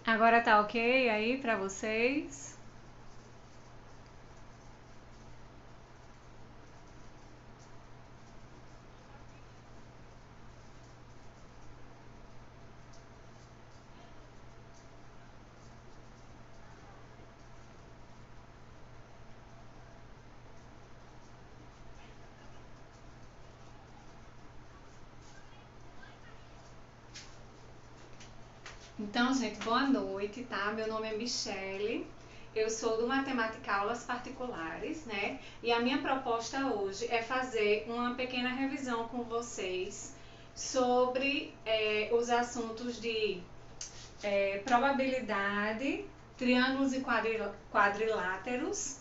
Agora tá ok aí pra vocês? Então, gente, boa noite, tá? Meu nome é Michele, eu sou do Matemática Aulas Particulares, né? E a minha proposta hoje é fazer uma pequena revisão com vocês sobre os assuntos de probabilidade, triângulos e quadriláteros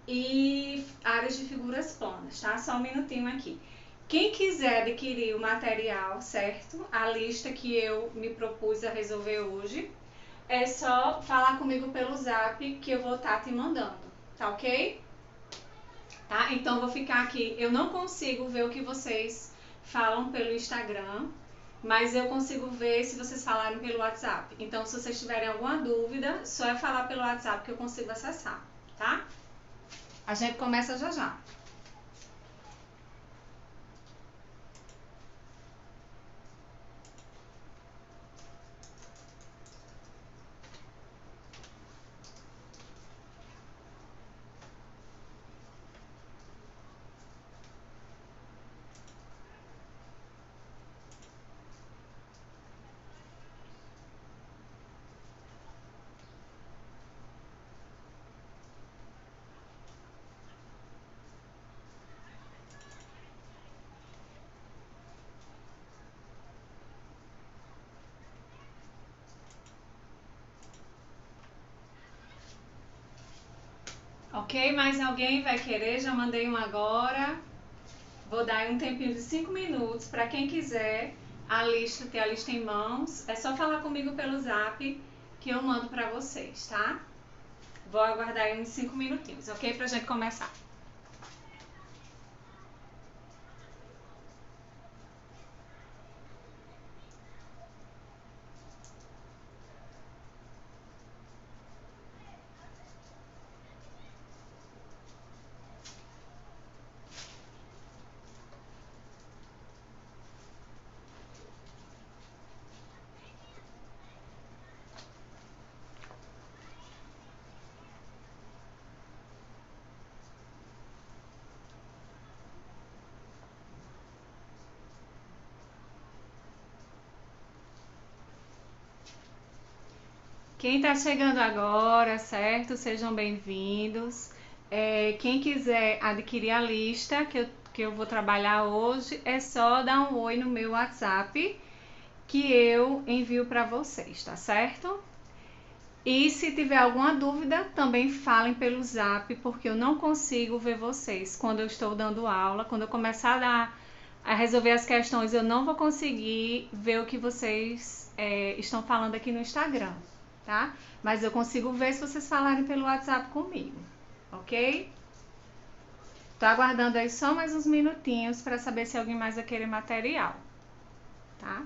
e áreas de figuras planas, tá? Só um minutinho aqui. Quem quiser adquirir o material, certo? A lista que eu me propus a resolver hoje, é só falar comigo pelo zap que eu vou estar te mandando, tá ok? Tá? Então vou ficar aqui. Eu não consigo ver o que vocês falam pelo Instagram, mas eu consigo ver se vocês falarem pelo WhatsApp. Então, se vocês tiverem alguma dúvida, só é falar pelo WhatsApp que eu consigo acessar, tá? A gente começa já já. Ok? Mais alguém vai querer? Já mandei um agora. Vou dar um tempinho de 5 minutos para quem quiser ter a lista em mãos. É só falar comigo pelo zap que eu mando para vocês, tá? Vou aguardar aí uns 5 minutinhos, ok? Pra gente começar. Quem está chegando agora, certo? Sejam bem-vindos. Quem quiser adquirir a lista que eu vou trabalhar hoje, é só dar um oi no meu WhatsApp que eu envio para vocês, tá certo? E se tiver alguma dúvida, também falem pelo zap, porque eu não consigo ver vocês quando eu estou dando aula. Quando eu começar a resolver as questões, eu não vou conseguir ver o que vocês estão falando aqui no Instagram, tá? Mas eu consigo ver se vocês falarem pelo WhatsApp comigo, ok? Tô aguardando aí só mais uns minutinhos para saber se alguém mais vai querer material, tá?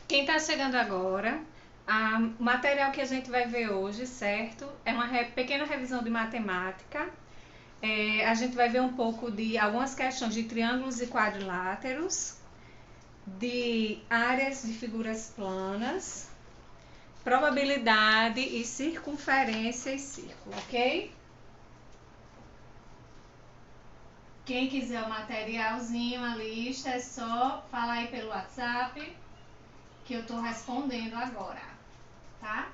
Quem está chegando agora, o material que a gente vai ver hoje, certo? É uma pequena revisão de matemática. A gente vai ver um pouco de algumas questões de triângulos e quadriláteros, de áreas de figuras planas, probabilidade e circunferência e círculo, ok? Quem quiser o materialzinho, a lista, é só falar aí pelo WhatsApp que eu tô respondendo agora, tá?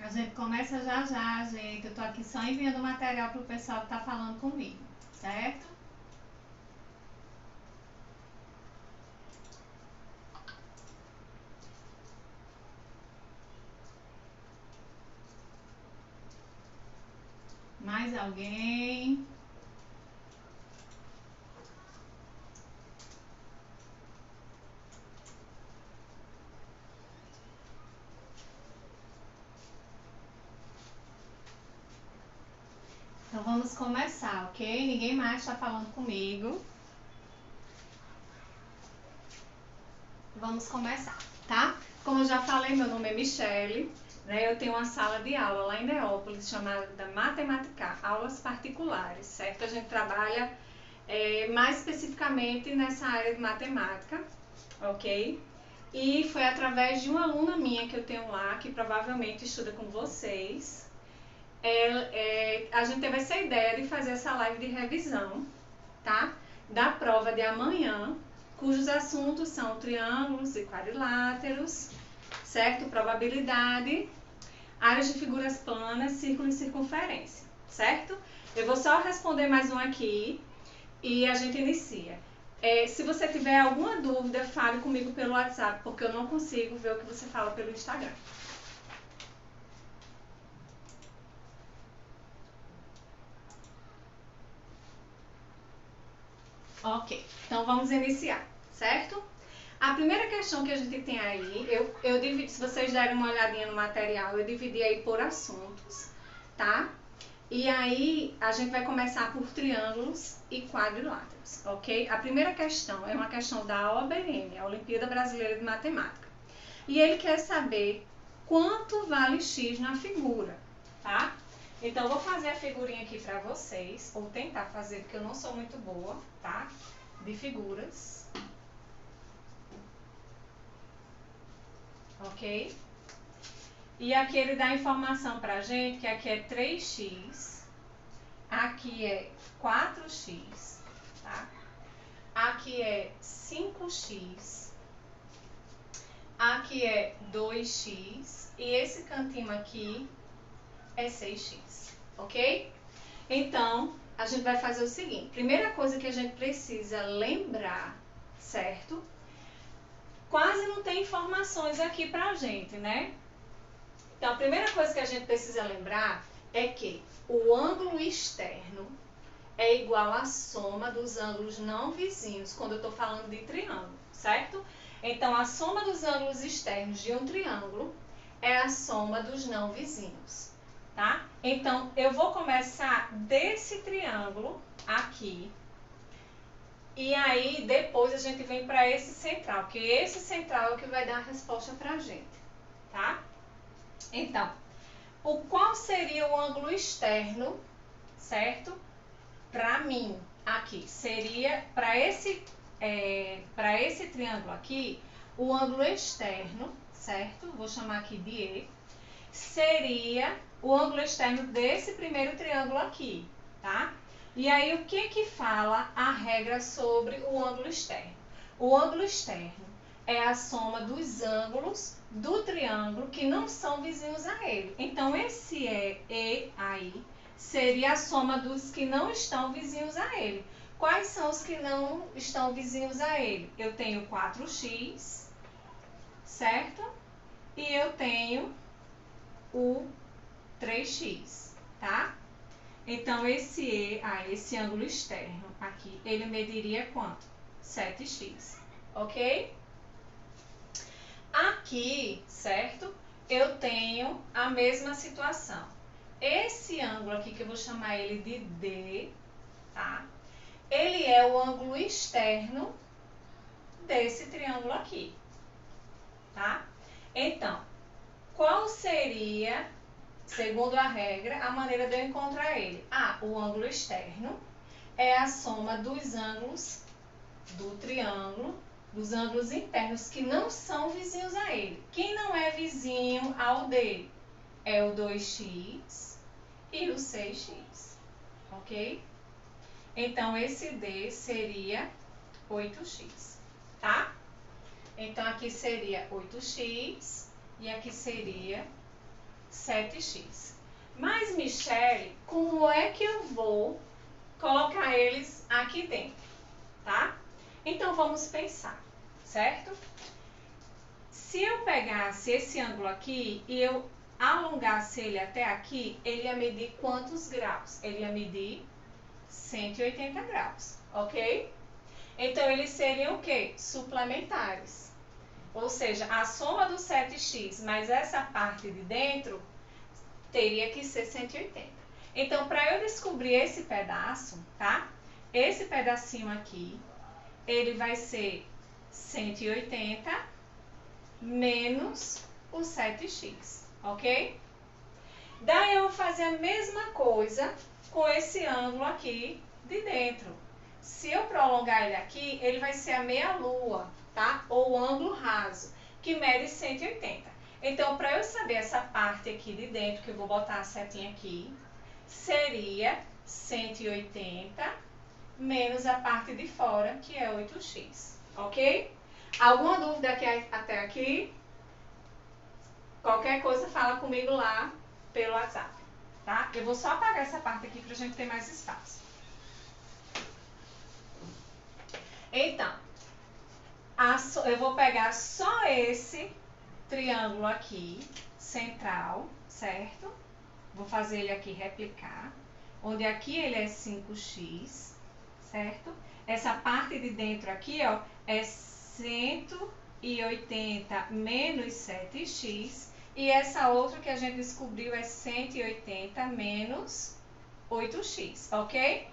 A gente começa já já, gente. Eu tô aqui só enviando material pro pessoal que tá falando comigo, certo? Mais alguém? Então vamos começar, ok? Ninguém mais está falando comigo. Vamos começar, tá? Como eu já falei, meu nome é Michele, né? Eu tenho uma sala de aula lá em Neópolis chamada Matemática, aulas particulares, certo? A gente trabalha mais especificamente nessa área de matemática, ok? E foi através de uma aluna minha que eu tenho lá, que provavelmente estuda com vocês. A gente teve essa ideia de fazer essa live de revisão, tá? Da prova de amanhã, cujos assuntos são triângulos e quadriláteros, certo? Probabilidade, áreas de figuras planas, círculo e circunferência, certo? Eu vou só responder mais um aqui e a gente inicia. Se você tiver alguma dúvida, fale comigo pelo WhatsApp, porque eu não consigo ver o que você fala pelo Instagram. Ok, então vamos iniciar, certo? A primeira questão que a gente tem aí, eu dividi, se vocês derem uma olhadinha no material, eu dividi aí por assuntos, tá? E aí a gente vai começar por triângulos e quadriláteros, ok? A primeira questão é uma questão da OBM, a Olimpíada Brasileira de Matemática. E ele quer saber quanto vale x na figura, tá? Então, eu vou fazer a figurinha aqui pra vocês, ou tentar fazer, porque eu não sou muito boa, tá? De figuras. Ok? E aqui ele dá a informação pra gente que aqui é 3x, aqui é 4x, tá? Aqui é 5x, aqui é 2x e esse cantinho aqui é 6x, ok? Então, a gente vai fazer o seguinte. Primeira coisa que a gente precisa lembrar, certo? Quase não tem informações aqui pra gente, né? Então, a primeira coisa que a gente precisa lembrar é que o ângulo externo é igual à soma dos ângulos não vizinhos, quando eu estou falando de triângulo, certo? Então, a soma dos ângulos externos de um triângulo é a soma dos não vizinhos, tá? Então, eu vou começar desse triângulo aqui, e aí depois a gente vem para esse central, que esse central é o que vai dar a resposta pra gente, tá? Então, Qual seria o ângulo externo, certo? Para mim, aqui, seria para esse triângulo aqui, o ângulo externo, certo? Vou chamar aqui de E, seria o ângulo externo desse primeiro triângulo aqui, tá? E aí, o que fala a regra sobre o ângulo externo? O ângulo externo é a soma dos ângulos do triângulo que não são vizinhos a ele. Então, esse E aí seria a soma dos que não estão vizinhos a ele. Quais são os que não estão vizinhos a ele? Eu tenho 4x, certo? E eu tenho o 3x, tá? Então, esse ângulo externo aqui, ele mediria quanto? 7x, ok? Aqui, certo? Eu tenho a mesma situação. Esse ângulo aqui, que eu vou chamar ele de D, tá? Ele é o ângulo externo desse triângulo aqui, tá? Então, qual seria, segundo a regra, a maneira de eu encontrar ele? O ângulo externo é a soma dos ângulos do triângulo, dos ângulos internos que não são vizinhos a ele. Quem não é vizinho ao D é o 2x e o 6x, ok? Então, esse D seria 8x, tá? Então, aqui seria 8x e aqui seria 7x. Mas, Michele, como é que eu vou colocar eles aqui dentro, tá? Então, vamos pensar, certo? Se eu pegasse esse ângulo aqui e eu alongasse ele até aqui, ele ia medir quantos graus? Ele ia medir 180 graus, ok? Então, eles seriam o quê? Suplementares. Ou seja, a soma do 7x mais essa parte de dentro teria que ser 180. Então, para eu descobrir esse pedaço, tá? Esse pedacinho aqui, ele vai ser 180 menos o 7x, ok? Daí eu vou fazer a mesma coisa com esse ângulo aqui de dentro. Se eu prolongar ele aqui, ele vai ser a meia-lua, tá? Ou o ângulo raso, que mede 180. Então, para eu saber essa parte aqui de dentro, que eu vou botar a setinha aqui, seria 180 menos a parte de fora, que é 8x, ok? Alguma dúvida aqui, até aqui? Qualquer coisa, fala comigo lá pelo WhatsApp, tá? Eu vou só apagar essa parte aqui pra gente ter mais espaço. Então, eu vou pegar só esse triângulo aqui, central, certo? Vou fazer ele aqui replicar, onde aqui ele é 5x, certo? Essa parte de dentro aqui, ó, é 180 menos 7x, e essa outra que a gente descobriu é 180 menos 8x, ok?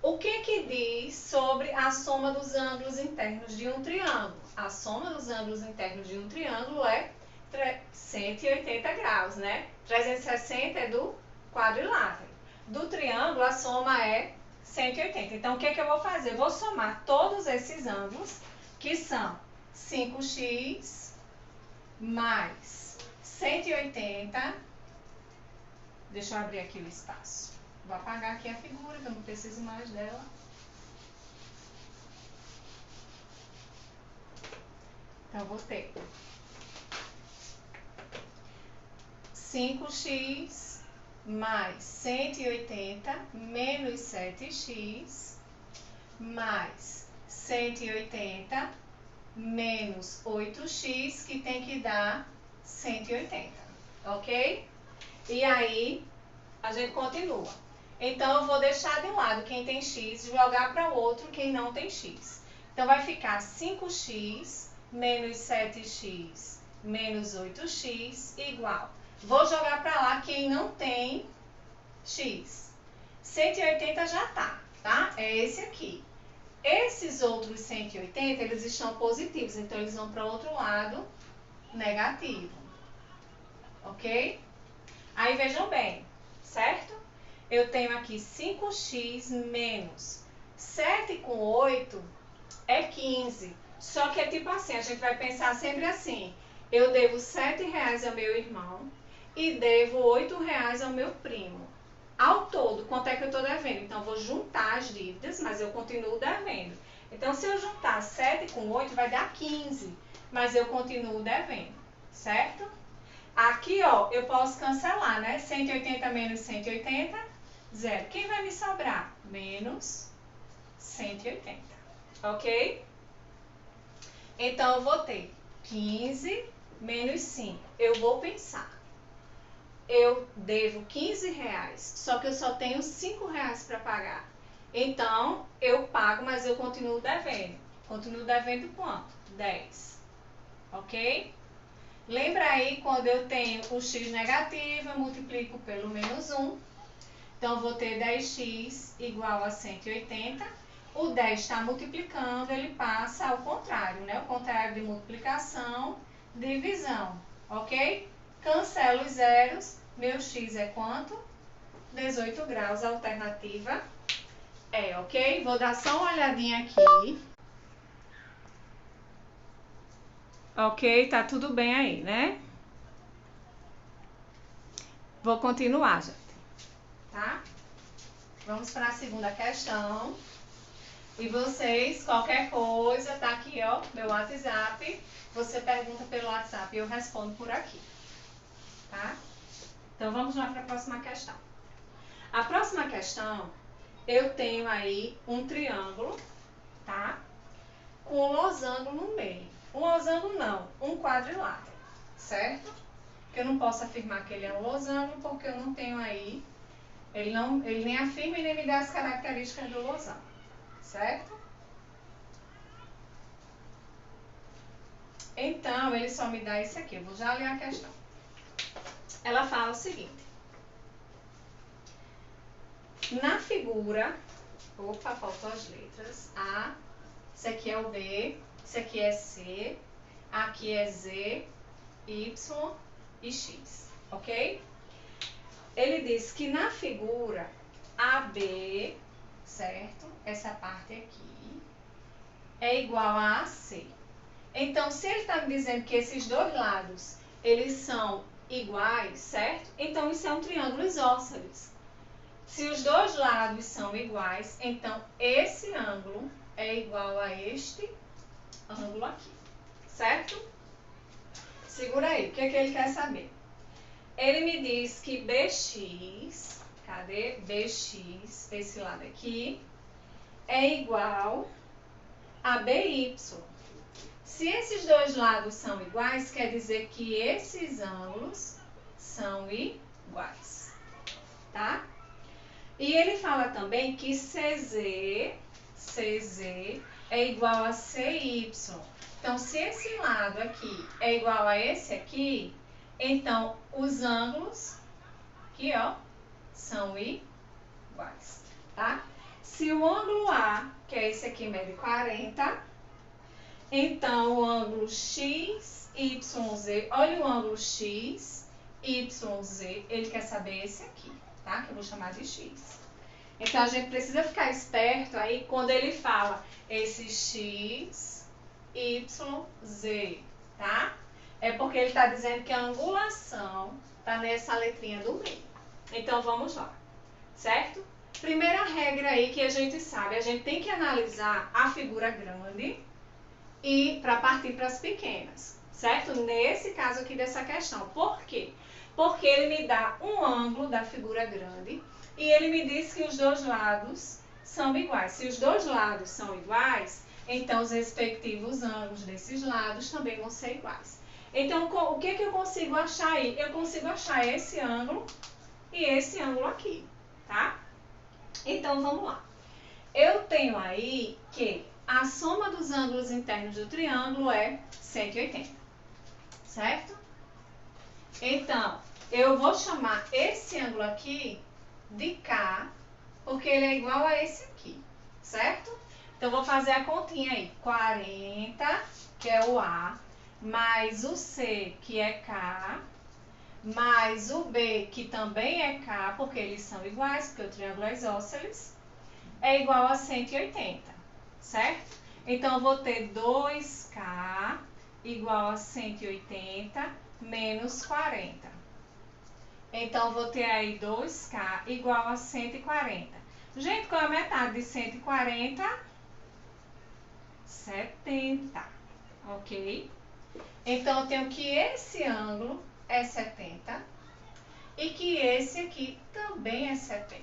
O que diz sobre a soma dos ângulos internos de um triângulo? A soma dos ângulos internos de um triângulo é 180 graus, né? 360 é do quadrilátero. Do triângulo, a soma é 180. Então, o que eu vou fazer? Eu vou somar todos esses ângulos, que são 5x mais 180. Deixa eu abrir aqui o espaço. Vou apagar aqui a figura, que eu não preciso mais dela. Então, vou ter 5x mais 180 menos 7x mais 180 menos 8x, que tem que dar 180, ok? E aí, a gente continua. Então, eu vou deixar de um lado quem tem x e jogar para o outro quem não tem x. Então, vai ficar 5x menos 7x menos 8x igual. Vou jogar para lá quem não tem x. 180 já tá? É esse aqui. Esses outros 180, eles estão positivos, então eles vão para o outro lado negativo. Ok? Aí vejam bem, certo? Eu tenho aqui 5x menos 7 com 8 é 15. Só que é tipo assim, a gente vai pensar sempre assim. Eu devo 7 reais ao meu irmão e devo 8 reais ao meu primo. Ao todo, quanto é que eu estou devendo? Então, eu vou juntar as dívidas, mas eu continuo devendo. Então, se eu juntar 7 com 8, vai dar 15, mas eu continuo devendo, certo? Aqui, ó, eu posso cancelar, né? 180 menos 180, 0. Quem vai me sobrar? Menos 180, ok? Então, eu vou ter 15 menos 5. Eu vou pensar. Eu devo 15 reais, só que eu só tenho 5 reais para pagar. Então, eu pago, mas eu continuo devendo. Continuo devendo quanto? 10, ok? Lembra aí quando eu tenho o x negativo, eu multiplico pelo menos 1. Então, eu vou ter 10x igual a 180. O 10 está multiplicando, ele passa ao contrário, né? O contrário de multiplicação, divisão, ok? Cancelo os zeros. Meu x é quanto? 18 graus, a alternativa é, ok? Vou dar só uma olhadinha aqui. Ok, tá tudo bem aí, né? Vou continuar, gente, tá? Vamos para a segunda questão. E vocês, qualquer coisa, tá aqui, ó, meu WhatsApp. Você pergunta pelo WhatsApp e eu respondo por aqui, tá? Então, vamos lá para a próxima questão. A próxima questão, eu tenho aí um triângulo, tá? Com um losango no meio. Um losango não, um quadrilátero, certo? Que eu não posso afirmar que ele é um losango porque eu não tenho aí, ele nem afirma e nem me dá as características do losango, certo? Então, ele só me dá isso aqui. Eu vou já ler a questão. Ela fala o seguinte. Na figura... Opa, faltou as letras. A, isso aqui é o B, isso aqui é C, aqui é Z, Y e X, ok? Ele diz que na figura AB, certo? Essa parte aqui é igual a AC. Então, se ele está me dizendo que esses dois lados, eles são iguais, certo? Então, isso é um triângulo isósceles. Se os dois lados são iguais, então esse ângulo é igual a este ângulo aqui, certo? Segura aí, o que é que ele quer saber? Ele me diz que BX, cadê? BX, esse lado aqui, é igual a BY. Se esses dois lados são iguais, quer dizer que esses ângulos são iguais, tá? E ele fala também que CZ é igual a CY. Então, se esse lado aqui é igual a esse aqui, então os ângulos aqui, ó, são iguais, tá? Se o ângulo A, que é esse aqui, mede 40, então o ângulo XYZ, olha o ângulo XYZ, ele quer saber esse aqui, tá? Que eu vou chamar de X. Então, a gente precisa ficar esperto aí quando ele fala esse X, Y, Z, tá? É porque ele está dizendo que a angulação está nessa letrinha do meio. Então, vamos lá, certo? Primeira regra aí que a gente sabe, a gente tem que analisar a figura grande e para partir para as pequenas, certo? Nesse caso aqui dessa questão. Por quê? Porque ele me dá um ângulo da figura grande e ele me diz que os dois lados são iguais. Se os dois lados são iguais, então os respectivos ângulos desses lados também vão ser iguais. Então, o que eu consigo achar aí? Eu consigo achar esse ângulo e esse ângulo aqui, tá? Então, vamos lá. Eu tenho aí que a soma dos ângulos internos do triângulo é 180, certo? Então, eu vou chamar esse ângulo aqui de K, porque ele é igual a esse aqui, certo? Então, vou fazer a continha aí. 40, que é o A, mais o C, que é K, mais o B, que também é K, porque eles são iguais, porque o triângulo é isósceles, é igual a 180, certo? Então, eu vou ter 2K igual a 180 menos 40. Então, eu vou ter aí 2K igual a 140. Gente, qual é a metade de 140? 70, ok? Então, eu tenho que esse ângulo é 70 e que esse aqui também é 70,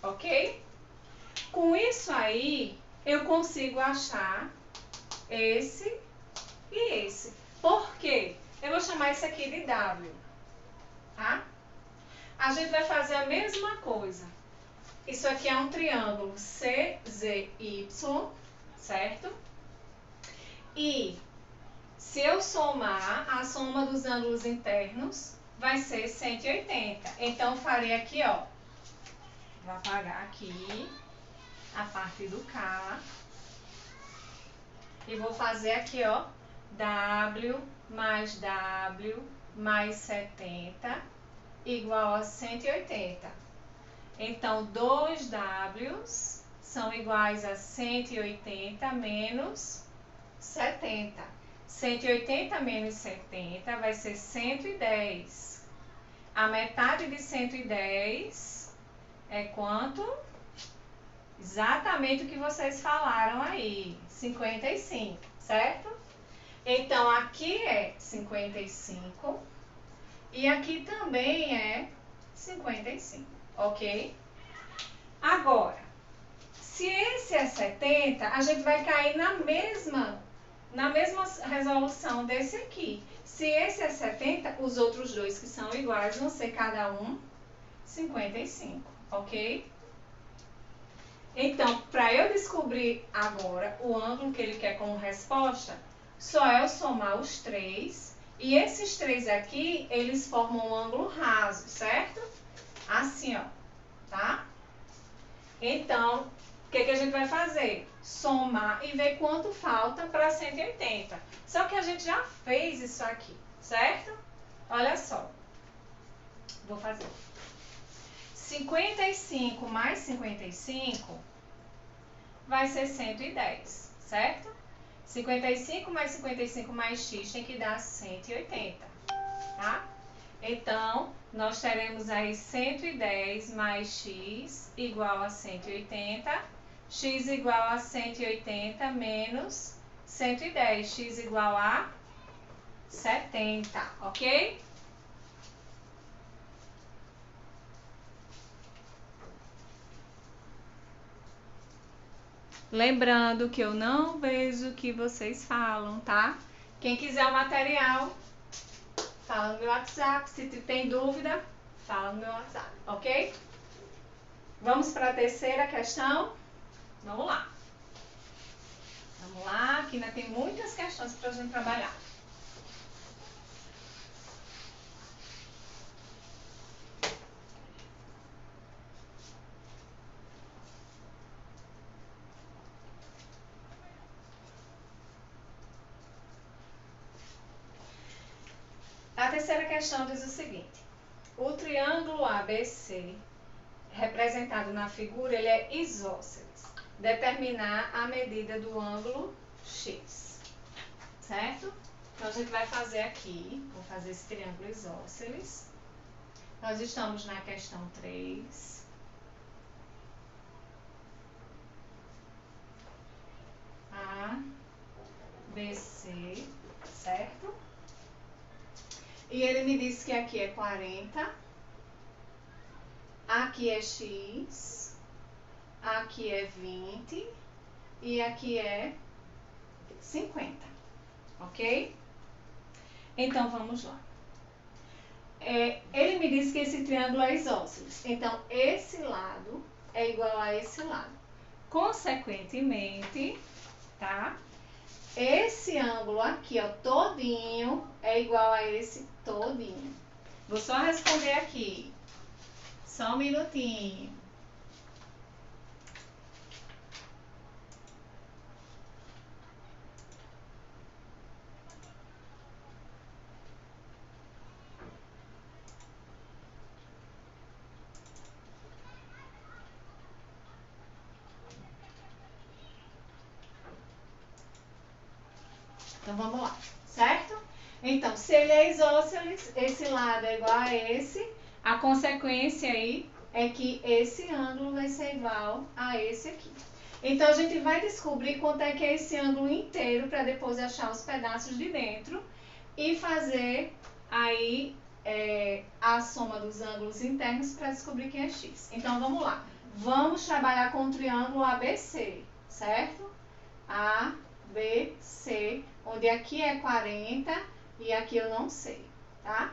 ok? Com isso aí, eu consigo achar esse e esse. Por quê? Eu vou chamar isso aqui de W, tá? A gente vai fazer a mesma coisa. Isso aqui é um triângulo CZY, certo? E se eu somar, a soma dos ângulos internos vai ser 180. Então, eu farei aqui, ó. Vou apagar aqui a parte do K. E vou fazer aqui, ó. W mais 70 igual a 180. Então, 2Ws são iguais a 180 menos 70. 180 menos 70 vai ser 110. A metade de 110 é quanto? Exatamente o que vocês falaram aí, 55, certo? Então, aqui é 55 e aqui também é 55, ok? Agora, se esse é 70, a gente vai cair na mesma resolução desse aqui. Se esse é 70, os outros dois que são iguais vão ser cada um 55, ok? Então, para eu descobrir agora o ângulo que ele quer como resposta, só é eu somar os três. E esses três aqui, eles formam um ângulo raso, certo? Assim, ó, tá? Então, o que a gente vai fazer? Somar e ver quanto falta para 180. Só que a gente já fez isso aqui, certo? Olha só. Vou fazer. 55 mais 55 vai ser 110, certo? 55 mais 55 mais x tem que dar 180, tá? Então, nós teremos aí 110 mais x igual a 180, x igual a 180 menos 110, x igual a 70, ok? Lembrando que eu não vejo o que vocês falam, tá? Quem quiser o material, fala no meu WhatsApp. Se tem dúvida, fala no meu WhatsApp, ok? Vamos para a terceira questão? Vamos lá. Vamos lá, que ainda tem muitas questões para a gente trabalhar. A terceira questão diz o seguinte: o triângulo ABC, representado na figura, ele é isósceles. Determinar a medida do ângulo X, certo? Então, a gente vai fazer aqui, vou fazer esse triângulo isósceles. Nós estamos na questão 3. A, B, C, certo? E ele me disse que aqui é 40, aqui é X, aqui é 20 e aqui é 50, ok? Então, vamos lá. Ele me disse que esse triângulo é isósceles. Então, esse lado é igual a esse lado. Consequentemente, tá? Esse ângulo aqui, ó, todinho, é igual a esse todinho. Vou só responder aqui. Só um minutinho. Então, vamos lá, certo? Então, se ele é isósceles, esse lado é igual a esse, a consequência aí é que esse ângulo vai ser igual a esse aqui. Então, a gente vai descobrir quanto é que é esse ângulo inteiro para depois achar os pedaços de dentro e fazer aí a soma dos ângulos internos para descobrir quem é x. Então, vamos lá. Vamos trabalhar com o triângulo ABC, certo? ABC, onde aqui é 40 e aqui eu não sei, tá?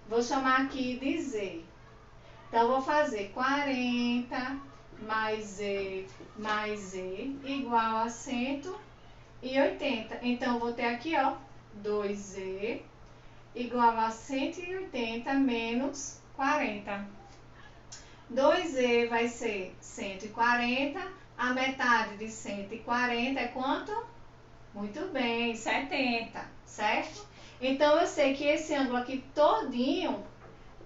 Vou chamar aqui de Z. Então, vou fazer 40 mais Z igual a 180. Então, eu vou ter aqui, ó, 2Z igual a 180 menos 40. 2Z vai ser 140. A metade de 140 é quanto? Muito bem, 70, certo? Então, eu sei que esse ângulo aqui todinho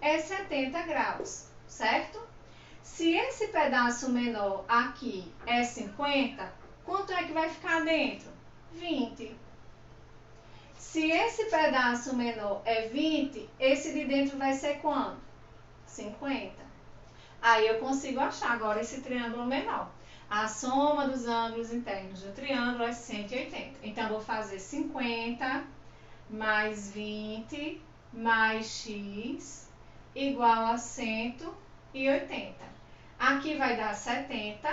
é 70 graus, certo? Se esse pedaço menor aqui é 50, quanto é que vai ficar dentro? 20. Se esse pedaço menor é 20, esse de dentro vai ser quanto? 50. Aí eu consigo achar agora esse triângulo menor. A soma dos ângulos internos do triângulo é 180. Então, eu vou fazer 50 mais 20 mais x igual a 180. Aqui vai dar 70.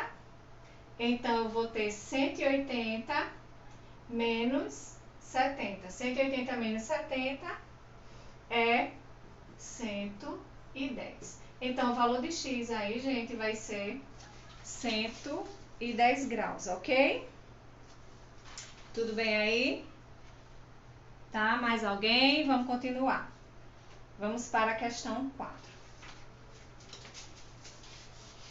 Então, eu vou ter 180 menos 70. 180 menos 70 é 110. Então, o valor de x aí, gente, vai ser 110 graus, ok? Tudo bem aí? Tá? Mais alguém? Vamos continuar. Vamos para a questão 4.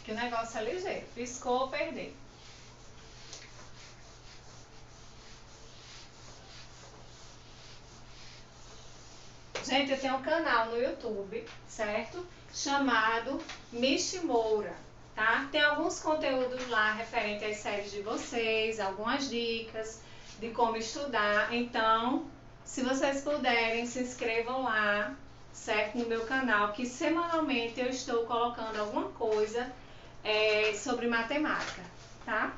Que o negócio é ligeiro. Piscou ou perdeu. Gente, eu tenho um canal no YouTube, certo? Chamado Michi Moura, tá? Tem alguns conteúdos lá referente às séries de vocês, algumas dicas de como estudar. Então, se vocês puderem, se inscrevam lá, certo? No meu canal, que semanalmente eu estou colocando alguma coisa sobre matemática, tá?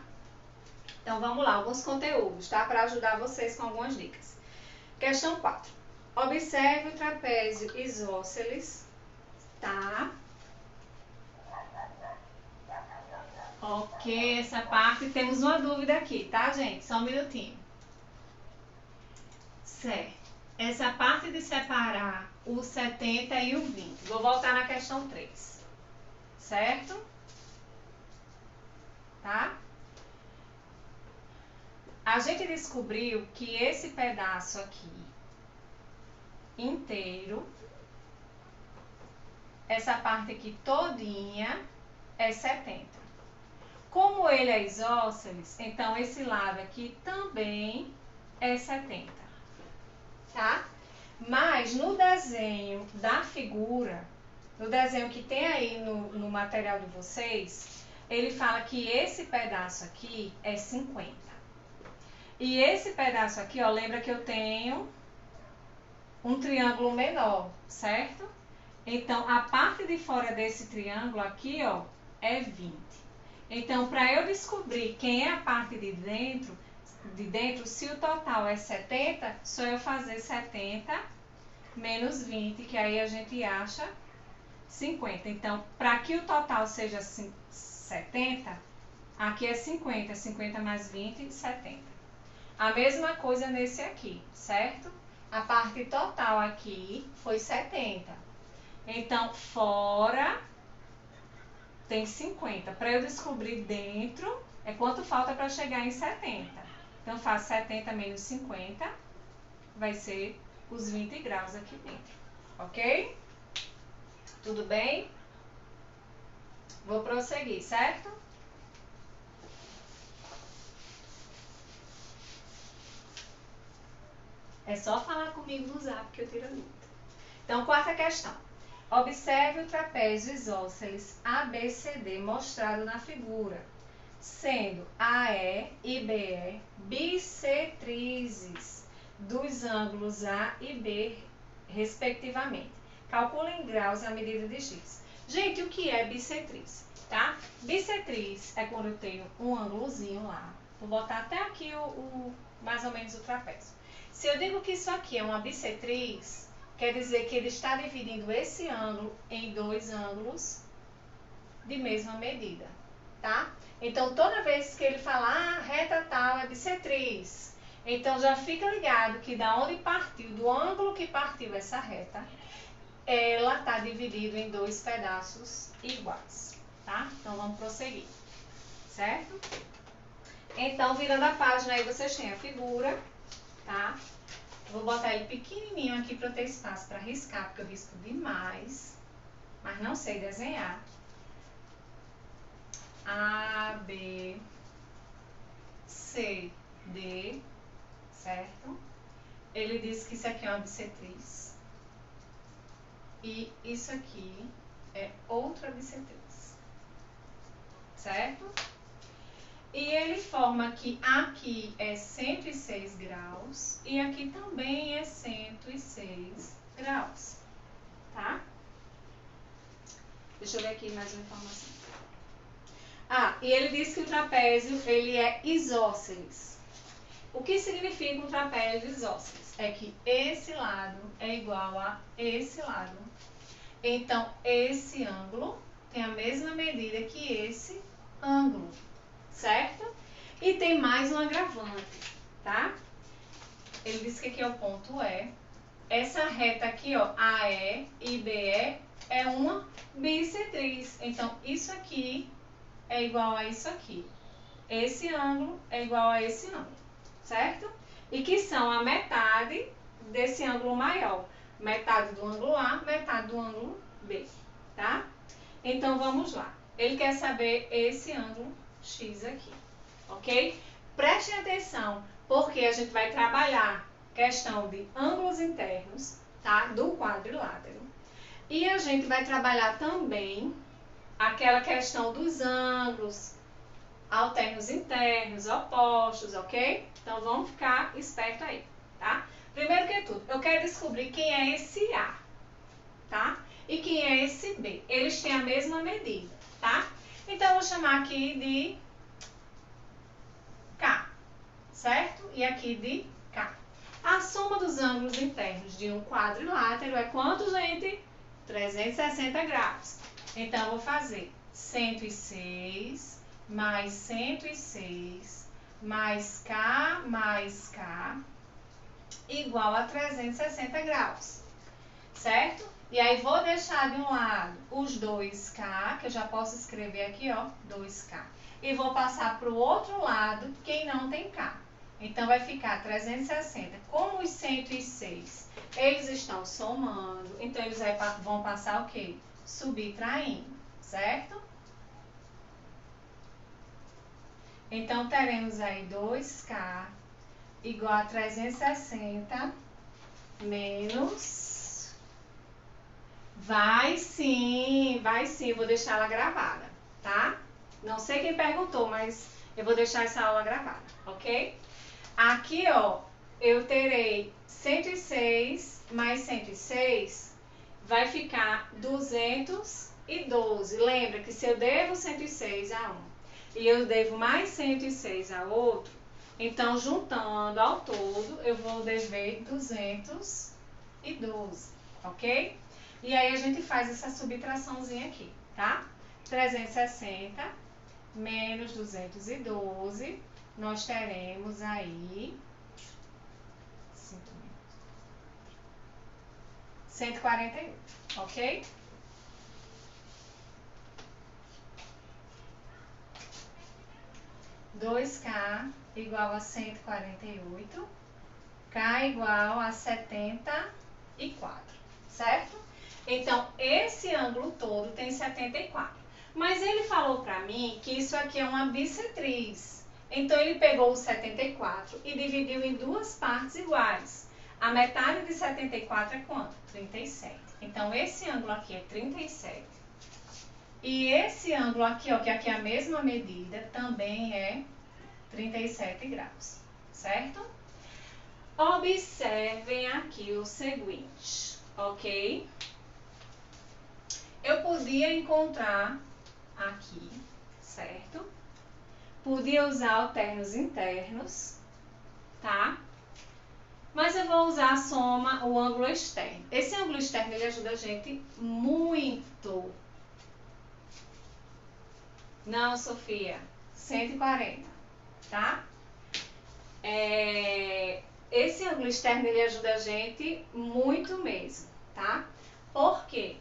Então, vamos lá, alguns conteúdos, tá? Para ajudar vocês com algumas dicas. Questão 4. Observe o trapézio isósceles, tá? Ok, essa parte temos uma dúvida aqui, tá, gente? Só um minutinho. Certo. Essa parte de separar o 70 e o 20. Vou voltar na questão 3. Certo? Tá? A gente descobriu que esse pedaço aqui inteiro, essa parte aqui todinha é 70. Como ele é isósceles, então esse lado aqui também é 70, tá? Mas no desenho da figura, no desenho que tem aí no material de vocês, ele fala que esse pedaço aqui é 50. E esse pedaço aqui, ó, lembra que eu tenho um triângulo menor, certo? Então, a parte de fora desse triângulo aqui, ó, é 20. Então, para eu descobrir quem é a parte de dentro, se o total é 70, só eu fazer 70 menos 20, que aí a gente acha 50. Então, para que o total seja 70, aqui é 50. 50 mais 20, 70. A mesma coisa nesse aqui, certo? A parte total aqui foi 70. Então, fora tem 50. Para eu descobrir dentro, é quanto falta para chegar em 70. Então, faço 70 menos 50, vai ser os 20 graus aqui dentro. Ok? Tudo bem? Vou prosseguir, certo? É só falar comigo no zap que eu tiro a dúvida. Então, quarta questão. Observe o trapézio isósceles ABCD mostrado na figura, sendo AE e BE bissetrizes dos ângulos A e B, respectivamente. Calcule em graus a medida de X. Gente, o que é bissetriz? Tá? Bissetriz é quando eu tenho um ângulozinho lá. Vou botar até aqui mais ou menos o trapézio. Se eu digo que isso aqui é uma bissetriz, quer dizer que ele está dividindo esse ângulo em dois ângulos de mesma medida, tá? Então, toda vez que ele falar reta tal é bissetriz, então já fica ligado que da onde partiu, do ângulo que partiu essa reta, ela está dividida em dois pedaços iguais, tá? Então, vamos prosseguir, certo? Então, virando a página aí, vocês têm a figura, tá? Vou botar ele pequenininho aqui para ter espaço para riscar, porque eu risco demais, mas não sei desenhar. A, B, C, D, certo? Ele diz que isso aqui é uma bissetriz. E isso aqui é outra bissetriz, certo? E ele forma que aqui é 106 graus e aqui também é 106 graus, tá? Deixa eu ver aqui mais uma informação. E ele diz que o trapézio, ele é isósceles. O que significa um trapézio isósceles? É que esse lado é igual a esse lado. Então, esse ângulo tem a mesma medida que esse ângulo, certo? E tem mais um agravante, tá? Ele diz que aqui é o ponto E. Essa reta aqui, ó, AE e BE é uma bissetriz. Então, isso aqui é igual a isso aqui. Esse ângulo é igual a esse ângulo, certo? E que são a metade desse ângulo maior. Metade do ângulo A, metade do ângulo B, tá? Então, vamos lá. Ele quer saber esse ângulo X aqui, ok? Prestem atenção, porque a gente vai trabalhar questão de ângulos internos, tá? Do quadrilátero. E a gente vai trabalhar também aquela questão dos ângulos alternos internos, opostos, ok? Então, vamos ficar esperto aí, tá? Primeiro que tudo, eu quero descobrir quem é esse A, tá? E quem é esse B. Eles têm a mesma medida, tá? Então, eu vou chamar aqui de K, certo? E aqui de K. A soma dos ângulos internos de um quadrilátero é quanto, gente? 360 graus. Então, eu vou fazer 106 mais 106 mais K igual a 360 graus, certo? E aí, vou deixar de um lado os 2K, que eu já posso escrever aqui, ó, 2K. E vou passar para o outro lado, quem não tem K. Então, vai ficar 360. Como os 106, eles estão somando, então, eles vão passar o quê? Subtraindo, certo? Então, teremos aí 2K igual a 360 menos... Vai sim, vou deixar ela gravada, tá? Não sei quem perguntou, mas eu vou deixar essa aula gravada, ok? Aqui, ó, eu terei 106 mais 106, vai ficar 212. Lembra que se eu devo 106 a um e eu devo mais 106 a outro, então, juntando ao todo, eu vou dever 212, ok? E aí, a gente faz essa subtraçãozinha aqui, tá? 360 menos 212, nós teremos aí 148, ok? Dois K igual a 148, K igual a 74, certo? Então, esse ângulo todo tem 74. Mas ele falou para mim que isso aqui é uma bissetriz. Então, ele pegou o 74 e dividiu em duas partes iguais. A metade de 74 é quanto? 37. Então, esse ângulo aqui é 37. E esse ângulo aqui, ó, que aqui é a mesma medida, também é 37 graus, certo? Observem aqui o seguinte, ok? Eu podia encontrar aqui, certo? Podia usar alternos internos, tá? Mas eu vou usar a soma, o ângulo externo. Esse ângulo externo, ele ajuda a gente muito. Não, Sofia, 140, tá? Esse ângulo externo, ele ajuda a gente muito mesmo, tá? Por quê?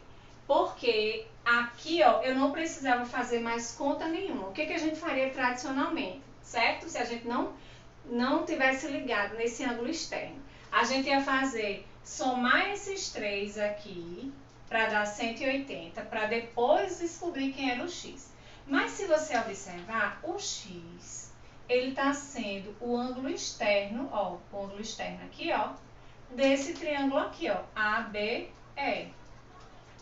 Porque aqui, ó, eu não precisava fazer mais conta nenhuma. O que que a gente faria tradicionalmente, certo? Se a gente não tivesse ligado nesse ângulo externo. A gente ia fazer, somar esses três aqui, para dar 180, para depois descobrir quem era o x. Mas se você observar, o x, ele está sendo o ângulo externo, ó, o ângulo externo aqui, ó, desse triângulo aqui, ó, ABE.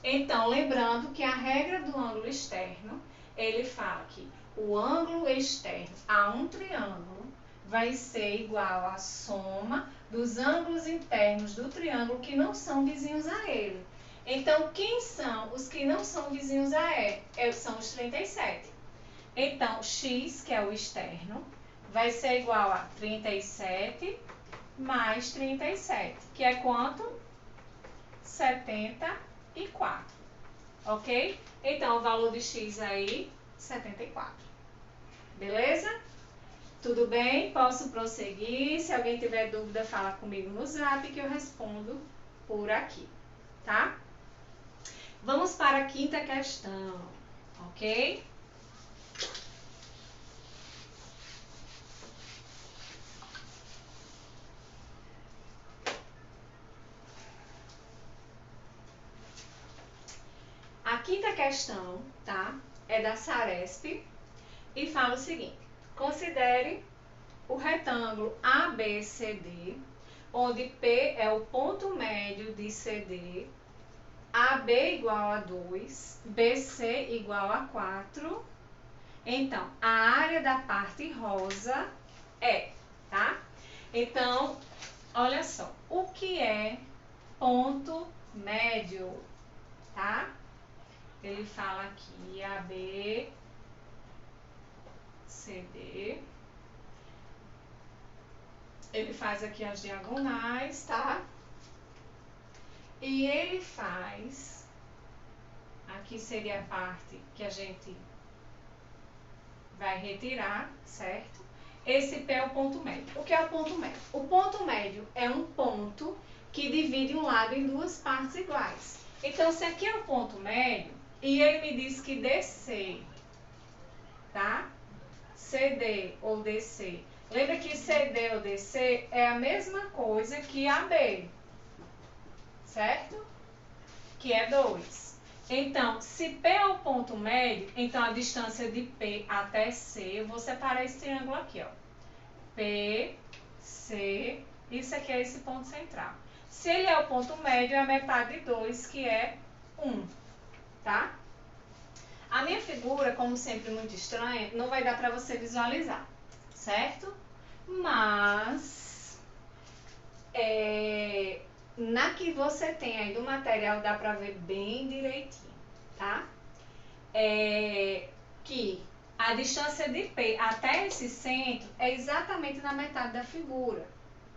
Então, lembrando que a regra do ângulo externo, ele fala que o ângulo externo a um triângulo vai ser igual à soma dos ângulos internos do triângulo que não são vizinhos a ele. Então, quem são os que não são vizinhos a ele? São os 37. Então, x, que é o externo, vai ser igual a 37 mais 37, que é quanto? 74, ok? Então, o valor de x aí, 74. Beleza? Tudo bem? Posso prosseguir? Se alguém tiver dúvida, fala comigo no zap que eu respondo por aqui, tá? Vamos para a quinta questão, ok? A quinta questão, tá? É da Saresp e fala o seguinte: considere o retângulo ABCD, onde P é o ponto médio de CD, AB igual a 2, BC igual a 4. Então, a área da parte rosa é, tá? Então, olha só, o que é ponto médio, tá? Ele fala aqui AB, CD. Ele faz aqui as diagonais, tá? E ele faz, aqui seria a parte que a gente vai retirar, certo? Esse P é o ponto médio. O que é o ponto médio? O ponto médio é um ponto que divide um lado em duas partes iguais. Então, se aqui é o ponto médio, e ele me diz que DC, tá? CD ou DC. Lembra que CD ou DC é a mesma coisa que AB, certo? Que é 2. Então, se P é o ponto médio, então a distância de P até C, eu vou separar esse triângulo aqui, ó. P, C, isso aqui é esse ponto central. Se ele é o ponto médio, é a metade de 2, que é 1, tá? A minha figura, como sempre muito estranha, não vai dar para você visualizar, certo? Mas, na que você tem aí do material, dá para ver bem direitinho, tá? Que a distância de P até esse centro é exatamente na metade da figura,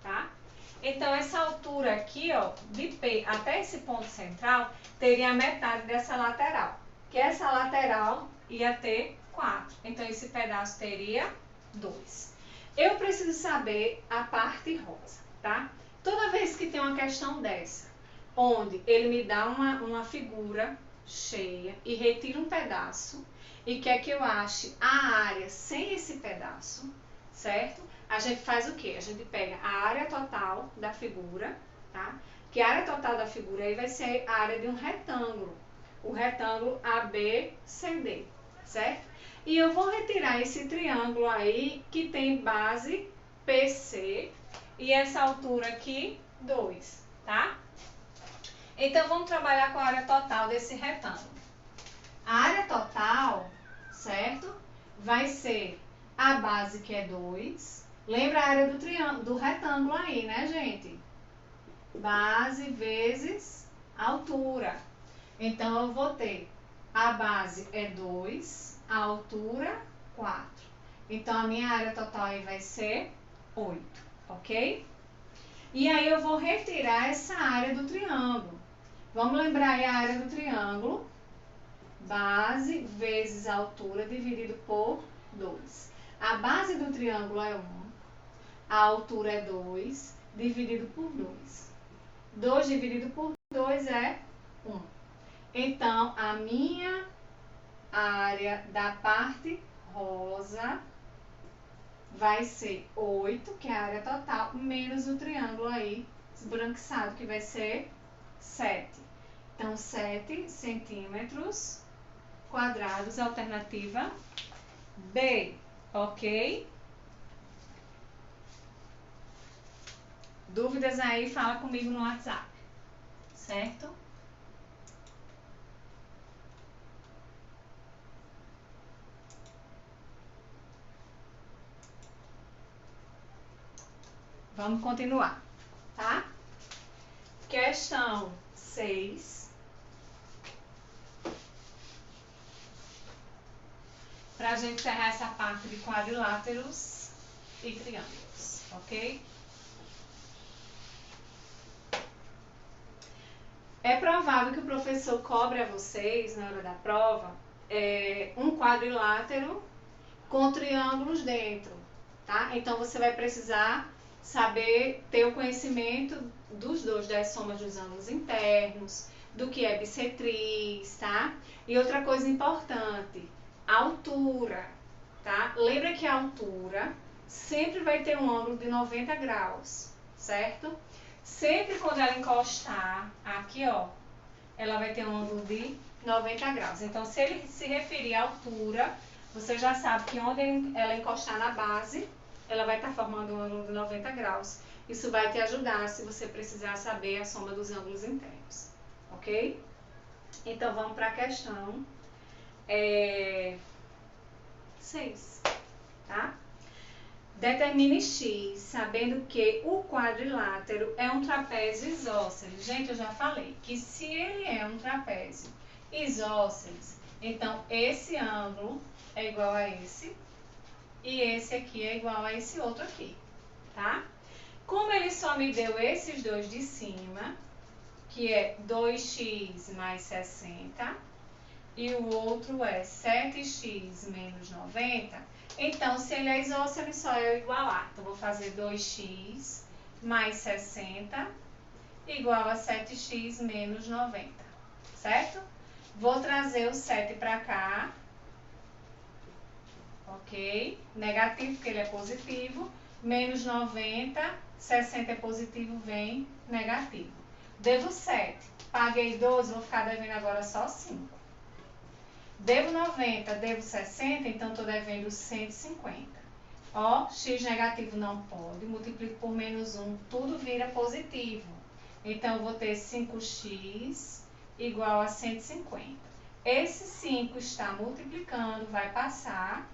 tá? Então, essa altura aqui, ó, de P até esse ponto central, teria a metade dessa lateral. Que essa lateral ia ter 4. Então, esse pedaço teria 2. Eu preciso saber a parte rosa, tá? Toda vez que tem uma questão dessa, onde ele me dá uma figura cheia e retira um pedaço e quer que eu ache a área sem esse pedaço, certo? A gente faz o quê? A gente pega a área total da figura, tá? Que a área total da figura aí vai ser a área de um retângulo, o retângulo ABCD, certo? E eu vou retirar esse triângulo aí que tem base PC e essa altura aqui, 2, tá? Então, vamos trabalhar com a área total desse retângulo. A área total, certo? Vai ser a base que é 2. Lembra a área do triângulo, do retângulo aí, né, gente? Base vezes altura. Então, eu vou ter a base é 2, a altura 4. Então, a minha área total aí vai ser 8, ok? E aí, eu vou retirar essa área do triângulo. Vamos lembrar aí a área do triângulo. Base vezes altura dividido por 2. A base do triângulo é 1. A altura é 2, dividido por 2. 2 dividido por 2 é 1. Então, a minha área da parte rosa vai ser 8, que é a área total, menos o triângulo aí esbranquiçado, que vai ser 7. Então, 7 centímetros quadrados, alternativa B, ok? Dúvidas aí, fala comigo no WhatsApp, certo? Vamos continuar, tá? Questão 6. Para a gente encerrar essa parte de quadriláteros e triângulos, ok? É provável que o professor cobre a vocês, na hora da prova, um quadrilátero com triângulos dentro, tá? Então, você vai precisar saber, ter o conhecimento dos dois, das somas dos ângulos internos, do que é bissetriz, tá? E outra coisa importante, a altura, tá? Lembra que a altura sempre vai ter um ângulo de 90 graus, certo? Sempre quando ela encostar aqui, ó, ela vai ter um ângulo de 90 graus. Então, se ele se referir à altura, você já sabe que onde ela encostar na base, ela vai estar formando um ângulo de 90 graus. Isso vai te ajudar se você precisar saber a soma dos ângulos internos, ok? Então, vamos para a questão 6, tá? Determine x, sabendo que o quadrilátero é um trapézio isósceles. Gente, eu já falei que se ele é um trapézio isósceles, então esse ângulo é igual a esse e esse aqui é igual a esse outro aqui, tá? Como ele só me deu esses dois de cima, que é 2x mais 60, e o outro é 7x menos 90, então, se ele é isósceles, só eu igualar. Então, vou fazer 2x mais 60 igual a 7x menos 90, certo? Vou trazer o 7 para cá, ok? Negativo, porque ele é positivo. Menos 90, 60 é positivo, vem negativo. Devo 7, paguei 12, vou ficar devendo agora só 5. Devo 90, devo 60, então estou devendo 150. Ó, x negativo não pode, multiplico por menos 1, tudo vira positivo. Então, eu vou ter 5x igual a 150. Esse 5 está multiplicando, vai passar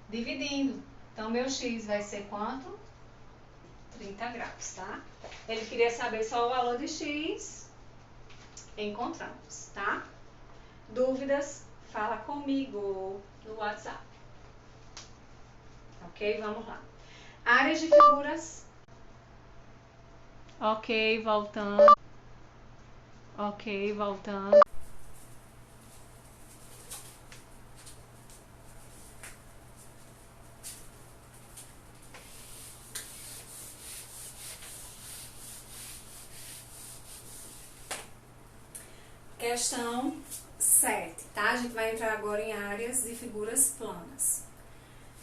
dividindo. Então, meu x vai ser quanto? 30 graus, tá? Ele queria saber só o valor de x, encontramos, tá? Dúvidas? Fala comigo no WhatsApp. Ok? Vamos lá. Áreas de figuras. Ok, voltando. Ok, voltando. Questão 7, tá? A gente vai entrar agora em áreas de figuras planas.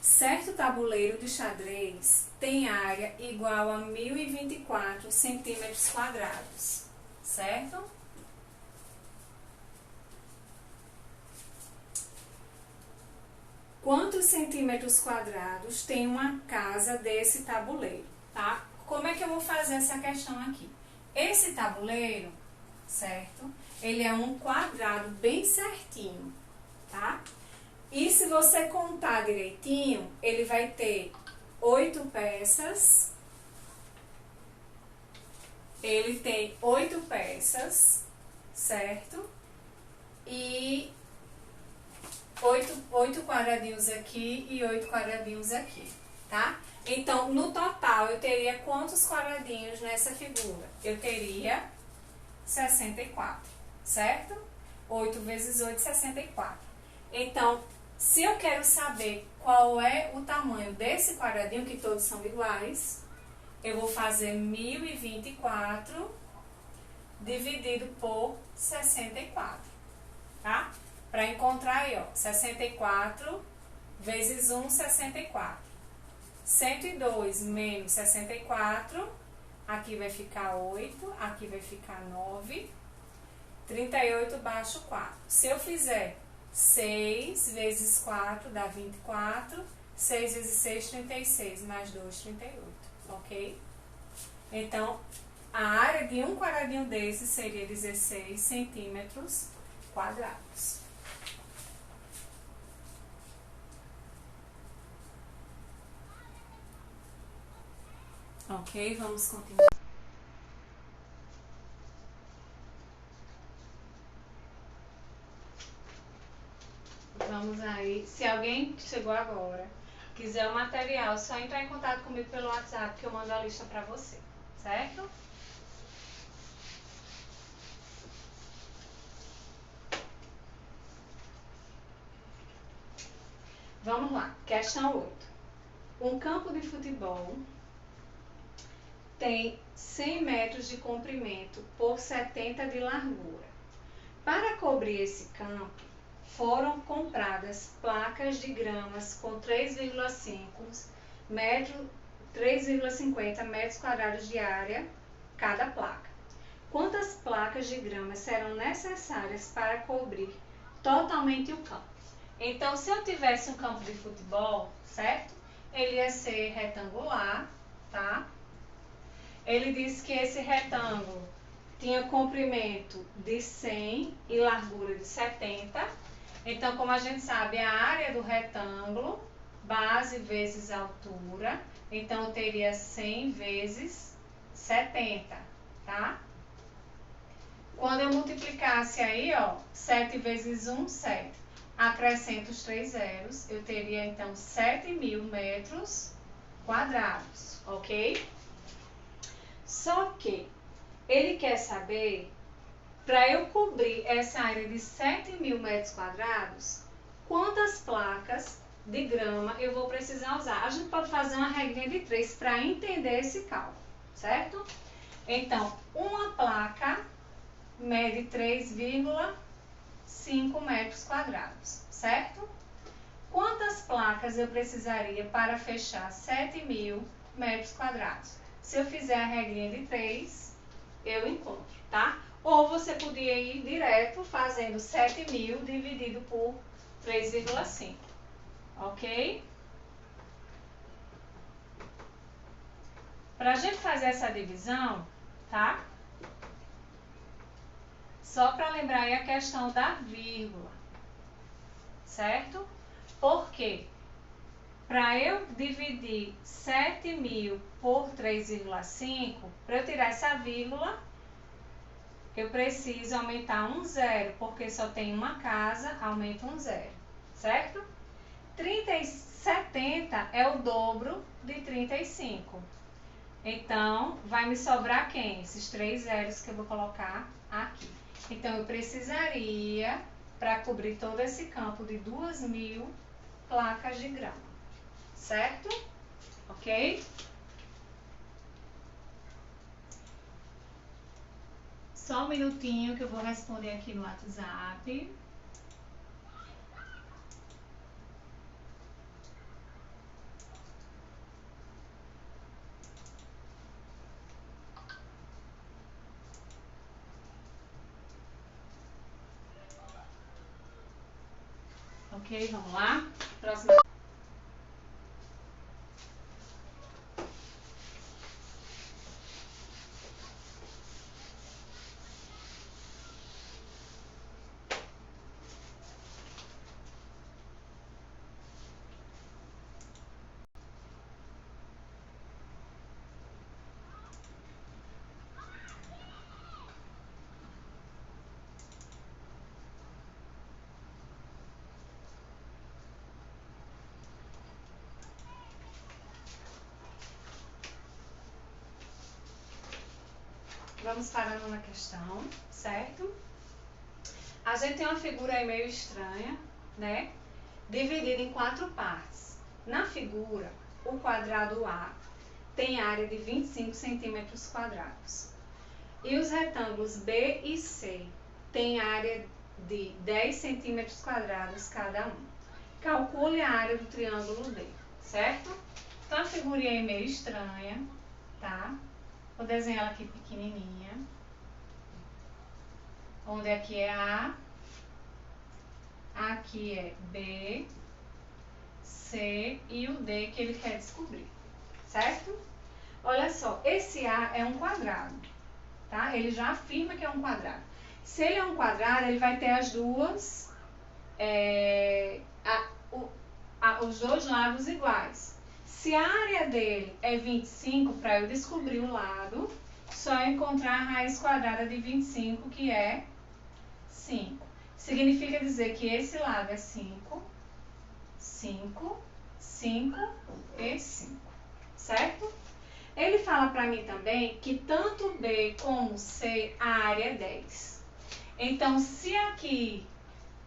Certo tabuleiro de xadrez tem área igual a 1024 centímetros quadrados, certo? Quantos centímetros quadrados tem uma casa desse tabuleiro, tá? Como é que eu vou fazer essa questão aqui? Esse tabuleiro, certo? Ele é um quadrado bem certinho, tá? E se você contar direitinho, ele vai ter 8 peças. Ele tem 8 peças, certo? E 8 quadradinhos aqui e 8 quadradinhos aqui, tá? Então, no total, eu teria quantos quadradinhos nessa figura? Eu teria 64, certo? 8 vezes 8, 64. Então, se eu quero saber qual é o tamanho desse quadradinho, que todos são iguais, eu vou fazer 1024 dividido por 64, tá? Para encontrar aí, ó, 64 vezes 1, 64. 102 menos 64, aqui vai ficar 8, aqui vai ficar 9, 38 baixo 4. Se eu fizer 6 vezes 4 dá 24, 6 vezes 6, 36, mais 2, 38, ok? Então, a área de um quadradinho desse seria 16 centímetros quadrados. Ok, vamos continuar. Vamos aí. Se alguém chegou agora, quiser o material, é só entrar em contato comigo pelo WhatsApp que eu mando a lista para você, certo? Vamos lá, questão 8. Um campo de futebol tem 100 metros de comprimento por 70 de largura. Para cobrir esse campo, foram compradas placas de gramas com 3,50 metros quadrados de área cada placa. Quantas placas de grama serão necessárias para cobrir totalmente o campo? Então, se eu tivesse um campo de futebol, certo? Ele ia ser retangular, tá? Ele disse que esse retângulo tinha comprimento de 100 e largura de 70. Então, como a gente sabe, a área do retângulo, base vezes altura, então eu teria 100 vezes 70, tá? Quando eu multiplicasse aí, ó, 7 vezes 1, 7. Acrescento os 3 zeros, eu teria então 7.000 metros quadrados, ok? Só que ele quer saber, para eu cobrir essa área de 7.000 metros quadrados, quantas placas de grama eu vou precisar usar. A gente pode fazer uma regrinha de 3 para entender esse cálculo, certo? Então, uma placa mede 3,5 metros quadrados, certo? Quantas placas eu precisaria para fechar 7.000 metros quadrados? Se eu fizer a regrinha de 3, eu encontro, tá? Ou você podia ir direto fazendo 7.000 dividido por 3,5, ok? Para a gente fazer essa divisão, tá? Só para lembrar aí a questão da vírgula, certo? Por quê? Para eu dividir 7.000 por 3,5, para eu tirar essa vírgula, eu preciso aumentar um zero, porque só tem uma casa, aumenta um zero, certo? 70 é o dobro de 35. Então, vai me sobrar quem? Esses 3 zeros que eu vou colocar aqui. Então, eu precisaria, para cobrir todo esse campo, de 2.000 placas de grama, certo? Ok? Só um minutinho que eu vou responder aqui no WhatsApp. Ok, vamos lá? Próxima. Vamos para a nona questão, certo? A gente tem uma figura aí meio estranha, né? Dividida em 4 partes. Na figura, o quadrado A tem área de 25 centímetros quadrados. E os retângulos B e C têm área de 10 centímetros quadrados cada um. Calcule a área do triângulo D, certo? Então a figurinha é meio estranha, tá? Vou desenhar ela aqui pequenininha. Onde aqui é A, aqui é B, C e o D que ele quer descobrir, certo? Olha só, esse A é um quadrado, tá? Ele já afirma que é um quadrado. Se ele é um quadrado, ele vai ter as duas, os dois lados iguais. Se a área dele é 25, para eu descobrir o lado, só encontrar a raiz quadrada de 25, que é 5. Significa dizer que esse lado é 5, 5, 5 e 5, certo? Ele fala para mim também que tanto B como C, a área é 10. Então, se aqui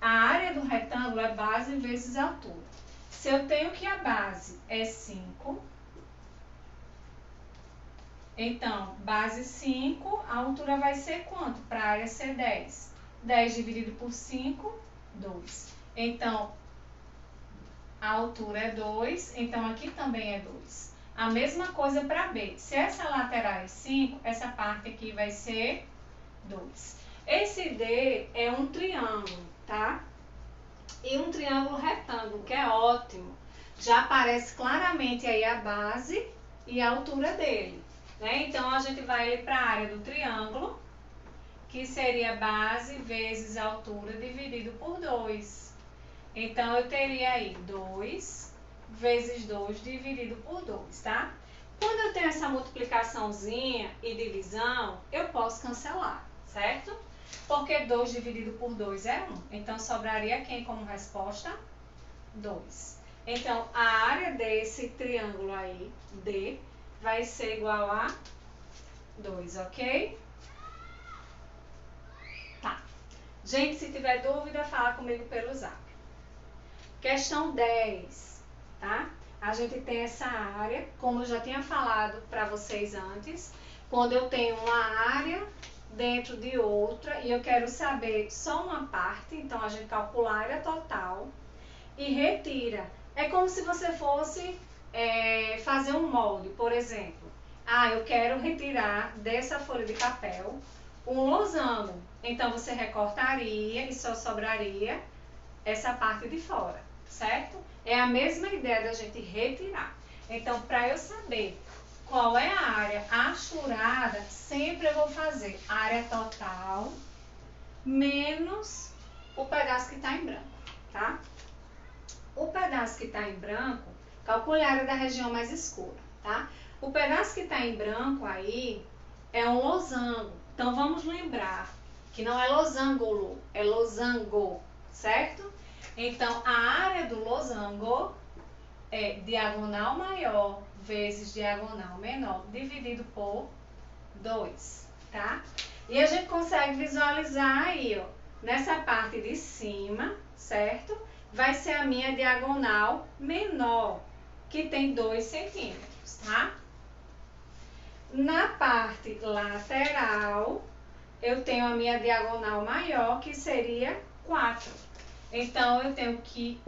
a área do retângulo é base vezes altura, se eu tenho que a base é 5, então, base 5, a altura vai ser quanto? Para a área ser 10. 10 dividido por 5, 2. Então, a altura é 2, então aqui também é 2. A mesma coisa para B. Se essa lateral é 5, essa parte aqui vai ser 2. Esse D é um triângulo, tá? E um triângulo retângulo, que é ótimo. Já aparece claramente aí a base e a altura dele, né? Então, a gente vai para a área do triângulo, que seria base vezes altura dividido por 2. Então, eu teria aí 2 vezes 2 dividido por 2, tá? Quando eu tenho essa multiplicaçãozinha e divisão, eu posso cancelar, certo? Porque 2 dividido por 2 é 1. Então, sobraria quem como resposta? 2. Então, a área desse triângulo aí, D, vai ser igual a 2, ok? Tá. Gente, se tiver dúvida, fala comigo pelo zap. Questão 10, tá? A gente tem essa área, como eu já tinha falado para vocês antes, quando eu tenho uma área dentro de outra e eu quero saber só uma parte, então a gente calcula a área total e retira. É como se você fosse fazer um molde, por exemplo. Ah, eu quero retirar dessa folha de papel um losango. Então, você recortaria e só sobraria essa parte de fora, certo? É a mesma ideia da gente retirar. Então, para eu saber qual é a área asturada, sempre eu vou fazer a área total menos o pedaço que está em branco, tá? O pedaço que está em branco, calcule a área da região mais escura, tá? O pedaço que está em branco aí é um losango. Então, vamos lembrar que não é losango, é losango, certo? Então, a área do losango é diagonal maior vezes diagonal menor, dividido por 2, tá? E a gente consegue visualizar aí, ó, nessa parte de cima, certo? Vai ser a minha diagonal menor, que tem 2 centímetros, tá? Na parte lateral, eu tenho a minha diagonal maior, que seria 4. Então, eu tenho que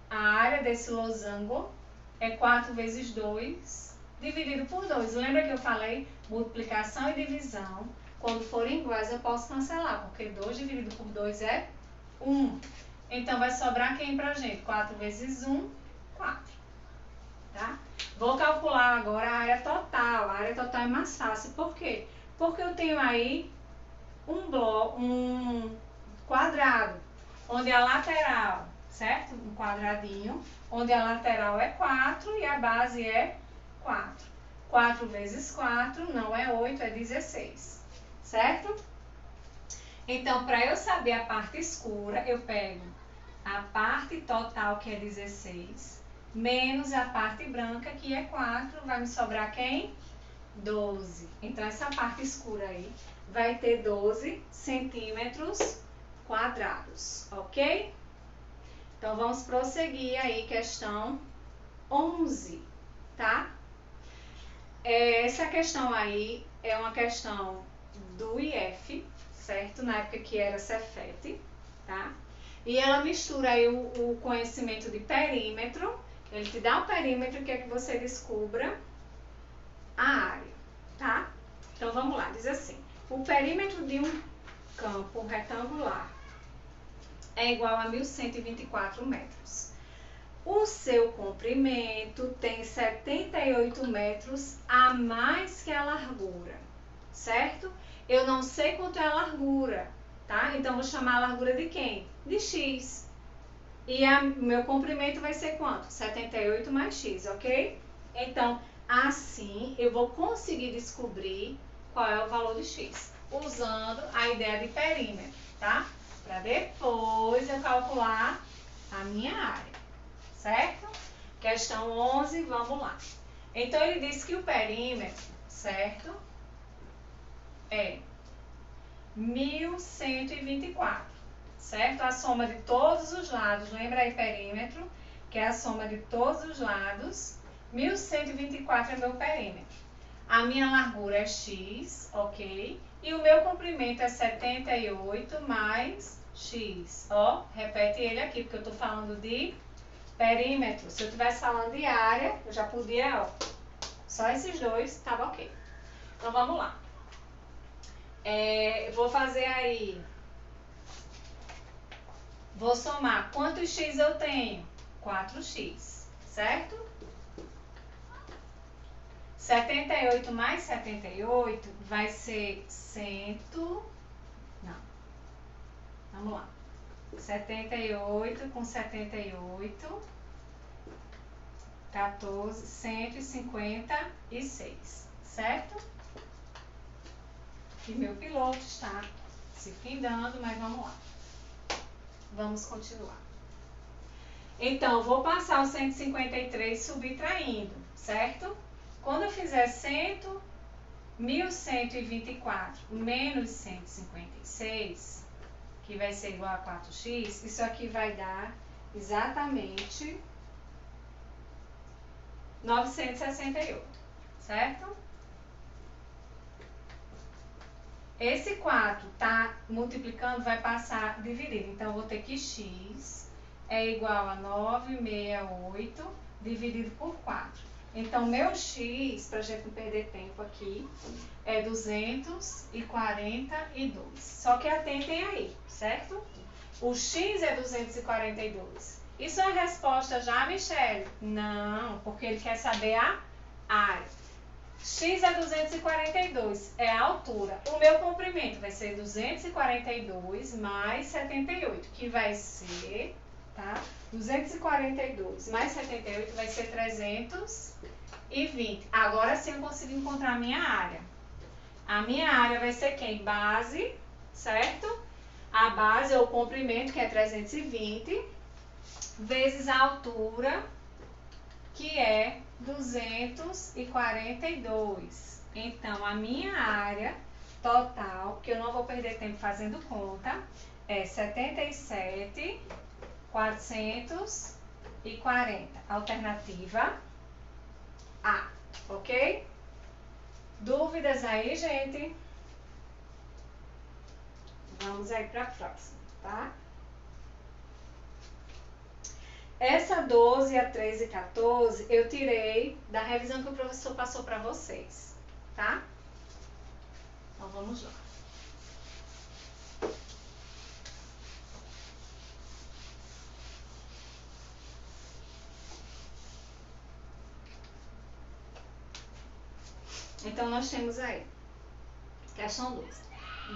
a área desse losango é 4 vezes 2, dividido por 2. Lembra que eu falei multiplicação e divisão? Quando forem iguais, eu posso cancelar, porque 2 dividido por 2 é 1. Então, vai sobrar quem pra gente? 4 vezes 1, 4. Tá? Vou calcular agora a área total. A área total é mais fácil. Por quê? Porque eu tenho aí um quadrado, onde a lateral, certo? Um quadradinho, onde a lateral é 4 e a base é 4. 4 vezes 4 não é 8, é 16, certo? Então, para eu saber a parte escura, eu pego a parte total, que é 16, menos a parte branca, que é 4, vai me sobrar quem? 12. Então, essa parte escura aí vai ter 12 centímetros quadrados, ok? Então, vamos prosseguir aí, questão 11, tá? Essa questão aí é uma questão do IF, certo? Na época que era Cefet, tá? E ela mistura aí o conhecimento de perímetro, ele te dá um perímetro e quer que você descubra a área, tá? Então, vamos lá, diz assim, o perímetro de um campo retangular é igual a 1.124 metros. O seu comprimento tem 78 metros a mais que a largura, certo? Eu não sei quanto é a largura, tá? Então, vou chamar a largura de quem? De x. E o meu comprimento vai ser quanto? 78 mais x, ok? Então, assim, eu vou conseguir descobrir qual é o valor de x, usando a ideia de perímetro, tá? Para depois eu calcular a minha área, certo? Questão 11, vamos lá. Então, ele diz que o perímetro, certo? É 1.124, certo? A soma de todos os lados, lembra aí perímetro, que é a soma de todos os lados. 1.124 é meu perímetro. A minha largura é x, ok? E o meu comprimento é 78 mais x. Ó, repete ele aqui, porque eu tô falando de perímetro. Se eu estivesse falando de área, eu já podia, ó, só esses dois, tava ok. Então, vamos lá. Vou fazer aí, vou somar quantos x eu tenho? 4x, certo? 78 mais 78 vai ser 100, não, vamos lá, 78 com 78, 14, 156, certo? E meu piloto está se findando, mas vamos lá. Vamos continuar. Então, vou passar o 153 subtraindo, certo? Quando eu fizer 1.124 menos 156, que vai ser igual a 4x, isso aqui vai dar exatamente 968, certo? Esse 4 tá multiplicando, vai passar dividindo. Então, eu vou ter que x é igual a 968 dividido por 4. Então, meu x, para a gente não perder tempo aqui, é 242. Só que atentem aí, certo? O x é 242. Isso é a resposta já, Michele? Não, porque ele quer saber a área. X é 242, é a altura. O meu comprimento vai ser 242 mais 78, que vai ser, tá? 242 mais 78 vai ser 320. Agora sim eu consigo encontrar a minha área. A minha área vai ser quem? Base, certo? A base ou o comprimento, que é 320, vezes a altura, que é 242. Então, a minha área total, que eu não vou perder tempo fazendo conta, é 77.440. Alternativa A, ok? Dúvidas aí, gente? Vamos aí para a próxima, tá? Essa 12, a 13 e 14 eu tirei da revisão que o professor passou para vocês, tá? Então, vamos lá. Então, nós temos aí, questão 12.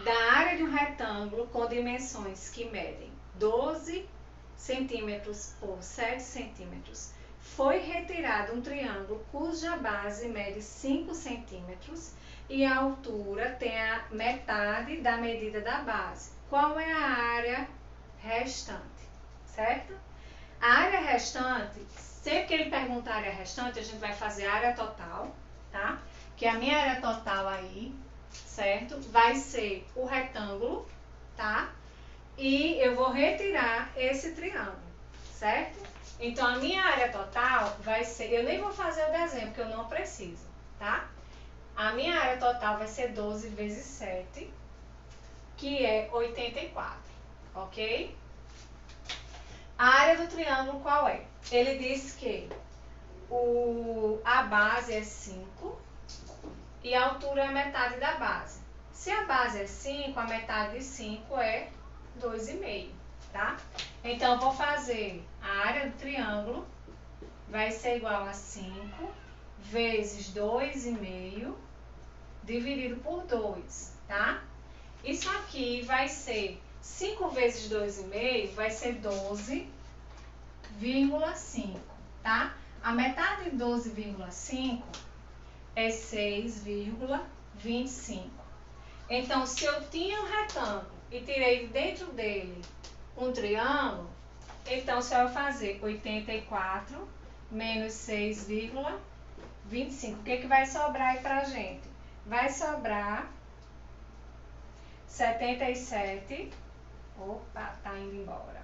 Da área de um retângulo com dimensões que medem 12 centímetros por 7 centímetros, foi retirado um triângulo cuja base mede 5 centímetros e a altura tem a metade da medida da base. Qual é a área restante? Certo? A área restante, sempre que ele perguntar a área restante, a gente vai fazer a área total, tá? que a minha área total aí, certo? Vai ser o retângulo, tá? E eu vou retirar esse triângulo, certo? Então, a minha área total vai ser... Eu nem vou fazer o desenho, porque eu não preciso, tá? A minha área total vai ser 12 vezes 7, que é 84, ok? A área do triângulo qual é? Ele diz que a base é 5 e a altura é a metade da base. Se a base é 5, a metade de 5 é 2,5, tá? Então, eu vou fazer a área do triângulo, vai ser igual a 5 vezes 2,5 dividido por 2, tá? Isso aqui vai ser 5 vezes 2,5 vai ser 12,5, tá? A metade de 12,5 é 6,25. Então, se eu tinha um retângulo e tirei dentro dele um triângulo, então só eu fazer 84 menos 6,25. O que vai sobrar aí pra gente? Vai sobrar 77, opa, tá indo embora,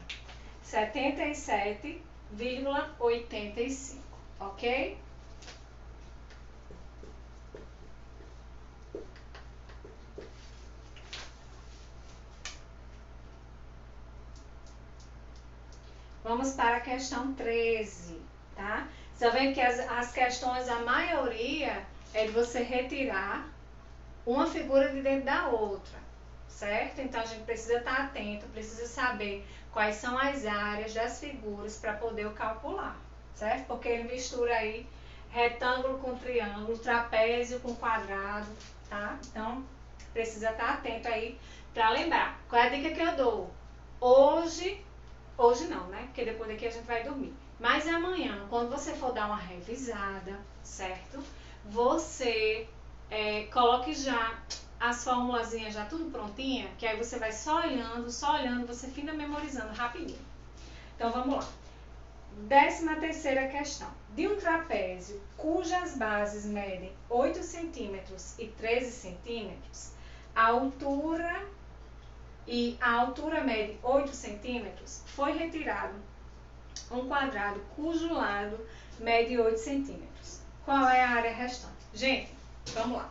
77,85, ok? Vamos para a questão 13, tá? Você tá vendo que as questões, a maioria é de você retirar uma figura de dentro da outra, certo? Então, a gente precisa estar atento, precisa saber quais são as áreas das figuras para poder calcular, certo? Porque ele mistura aí retângulo com triângulo, trapézio com quadrado, tá? Então, precisa estar atento aí para lembrar. Qual é a dica que eu dou? Hoje não, né? Porque depois daqui a gente vai dormir. Mas amanhã, quando você for dar uma revisada, certo? Você coloque já as formulazinhas já tudo prontinha, que aí você vai só olhando, você fica memorizando rapidinho. Então, vamos lá. 13ª questão. De um trapézio cujas bases medem 8 centímetros e 13 centímetros, a altura mede 8 centímetros, foi retirado um quadrado cujo lado mede 8 centímetros. Qual é a área restante? Gente, vamos lá.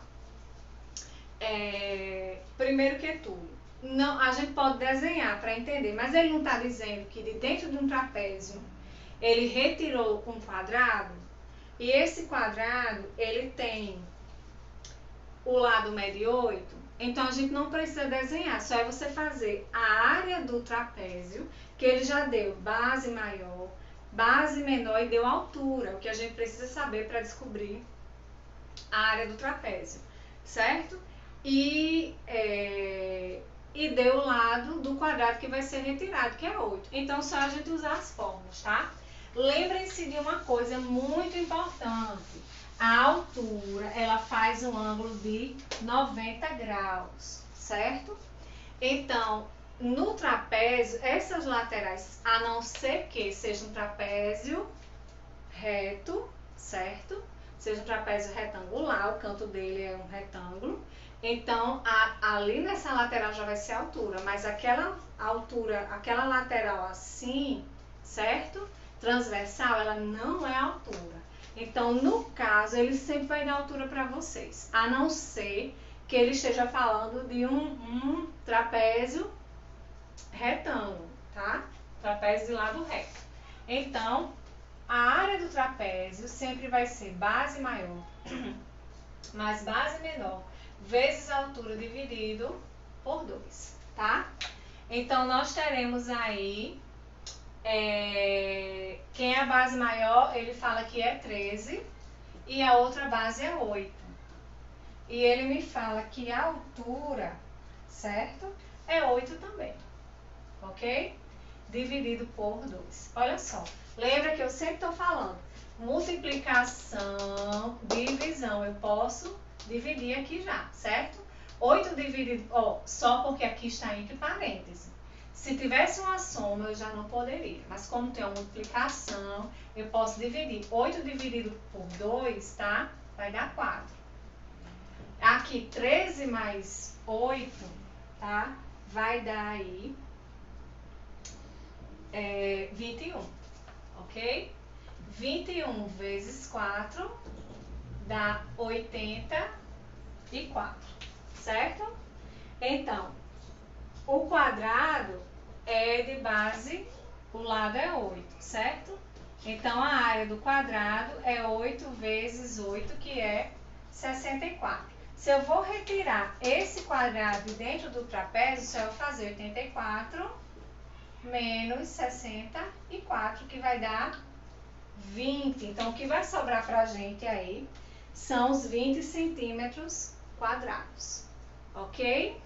Primeiro que tudo, não, a gente pode desenhar para entender, mas ele não está dizendo que de dentro de um trapézio ele retirou um quadrado e esse quadrado ele tem o lado mede 8, então a gente não precisa desenhar, só é você fazer a área do trapézio, que ele já deu base maior, base menor e deu altura, o que a gente precisa saber para descobrir a área do trapézio, certo? E deu o lado do quadrado que vai ser retirado, que é 8. Então, só a gente usar as fórmulas, tá? Lembrem-se de uma coisa muito importante. A altura, ela faz um ângulo de 90 graus, certo? Então, no trapézio, essas laterais, a não ser que seja um trapézio reto, certo? Seja um trapézio retangular, o canto dele é um retângulo. Então, ali nessa lateral já vai ser a altura, mas aquela altura, aquela lateral assim, certo? Transversal, ela não é a altura. Então, no caso, ele sempre vai dar altura para vocês, a não ser que ele esteja falando de um trapézio retângulo, tá? Trapézio de lado reto. Então, a área do trapézio sempre vai ser base maior mais base menor vezes a altura dividido por 2, tá? Então, nós teremos aí, quem é a base maior, ele fala que é 13 e a outra base é 8. E ele me fala que a altura, certo? É 8 também, ok? Dividido por 2. Olha só, lembra que eu sempre estou falando, multiplicação, divisão, eu posso dividir aqui já, certo? 8 dividido, só porque aqui está entre parênteses. Se tivesse uma soma, eu já não poderia, mas como tem uma multiplicação, eu posso dividir. 8 dividido por 2, tá? Vai dar 4. Aqui, 13 mais 8, tá? Vai dar aí 21, ok? 21 vezes 4 dá 84, certo? Então, o quadrado é de base, o lado é 8, certo? Então, a área do quadrado é 8 vezes 8, que é 64. Se eu vou retirar esse quadrado de dentro do trapézio, só eu vou fazer 84 menos 64, que vai dar 20. Então, o que vai sobrar pra gente aí são os 20 centímetros quadrados, ok?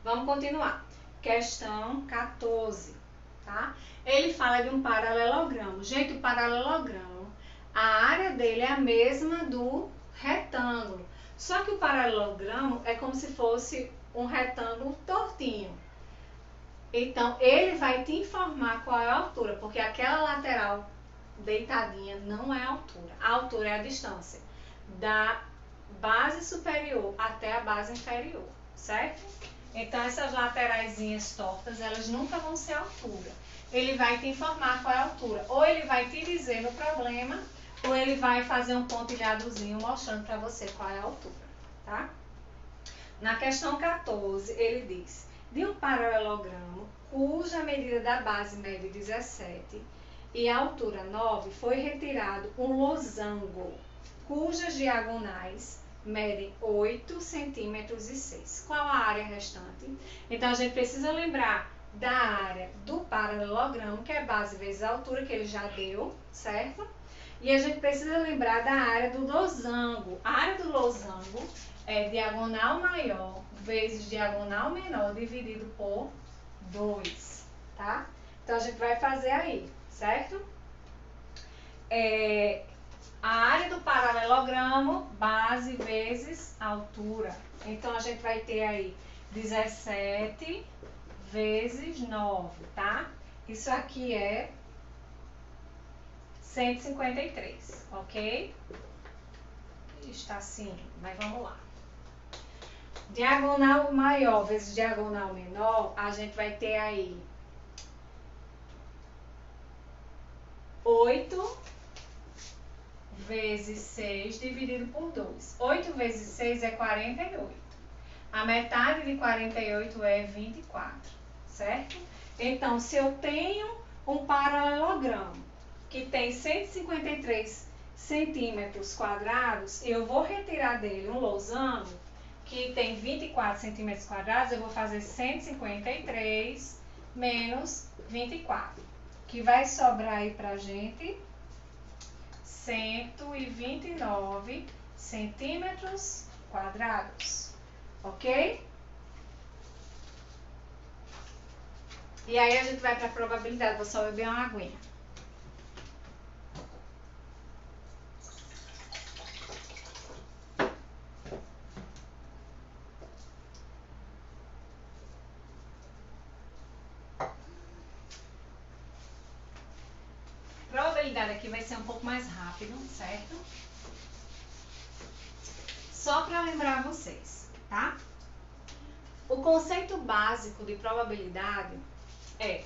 Vamos continuar. Questão 14, tá? Ele fala de um paralelogramo. Gente, o paralelogramo, a área dele é a mesma do retângulo. Só que o paralelogramo é como se fosse um retângulo tortinho. Então, ele vai te informar qual é a altura, porque aquela lateral deitadinha não é a altura. A altura é a distância da base superior até a base inferior, certo? Então, essas lateraisinhas tortas, elas nunca vão ser a altura. Ele vai te informar qual é a altura. Ou ele vai te dizer no problema, ou ele vai fazer um pontilhadozinho mostrando para você qual é a altura, tá? Na questão 14, ele diz: de um paralelogramo cuja medida da base mede 17 e a altura 9, foi retirado um losango cujas diagonais medem 8 centímetros e 6. Qual a área restante? Então, a gente precisa lembrar da área do paralelogramo, que é base vezes a altura, que ele já deu, certo? E a gente precisa lembrar da área do losango. A área do losango é diagonal maior vezes diagonal menor dividido por 2, tá? Então, a gente vai fazer aí, certo? A área do paralelogramo, base vezes altura. Então, a gente vai ter aí 17 vezes 9, tá? Isso aqui é 153, ok? Está assim, mas vamos lá. Diagonal maior vezes diagonal menor, a gente vai ter aí 8 vezes 6 dividido por 2. 8 vezes 6 é 48. A metade de 48 é 24, certo? Então, se eu tenho um paralelogramo que tem 153 centímetros quadrados, eu vou retirar dele um losango que tem 24 centímetros quadrados, eu vou fazer 153 menos 24, que vai sobrar aí pra gente 129 centímetros quadrados, ok? E aí a gente vai para a probabilidade, vou só beber uma aguinha. A probabilidade aqui vai ser um pouco mais rápido, certo? Só para lembrar vocês, tá? O conceito básico de probabilidade é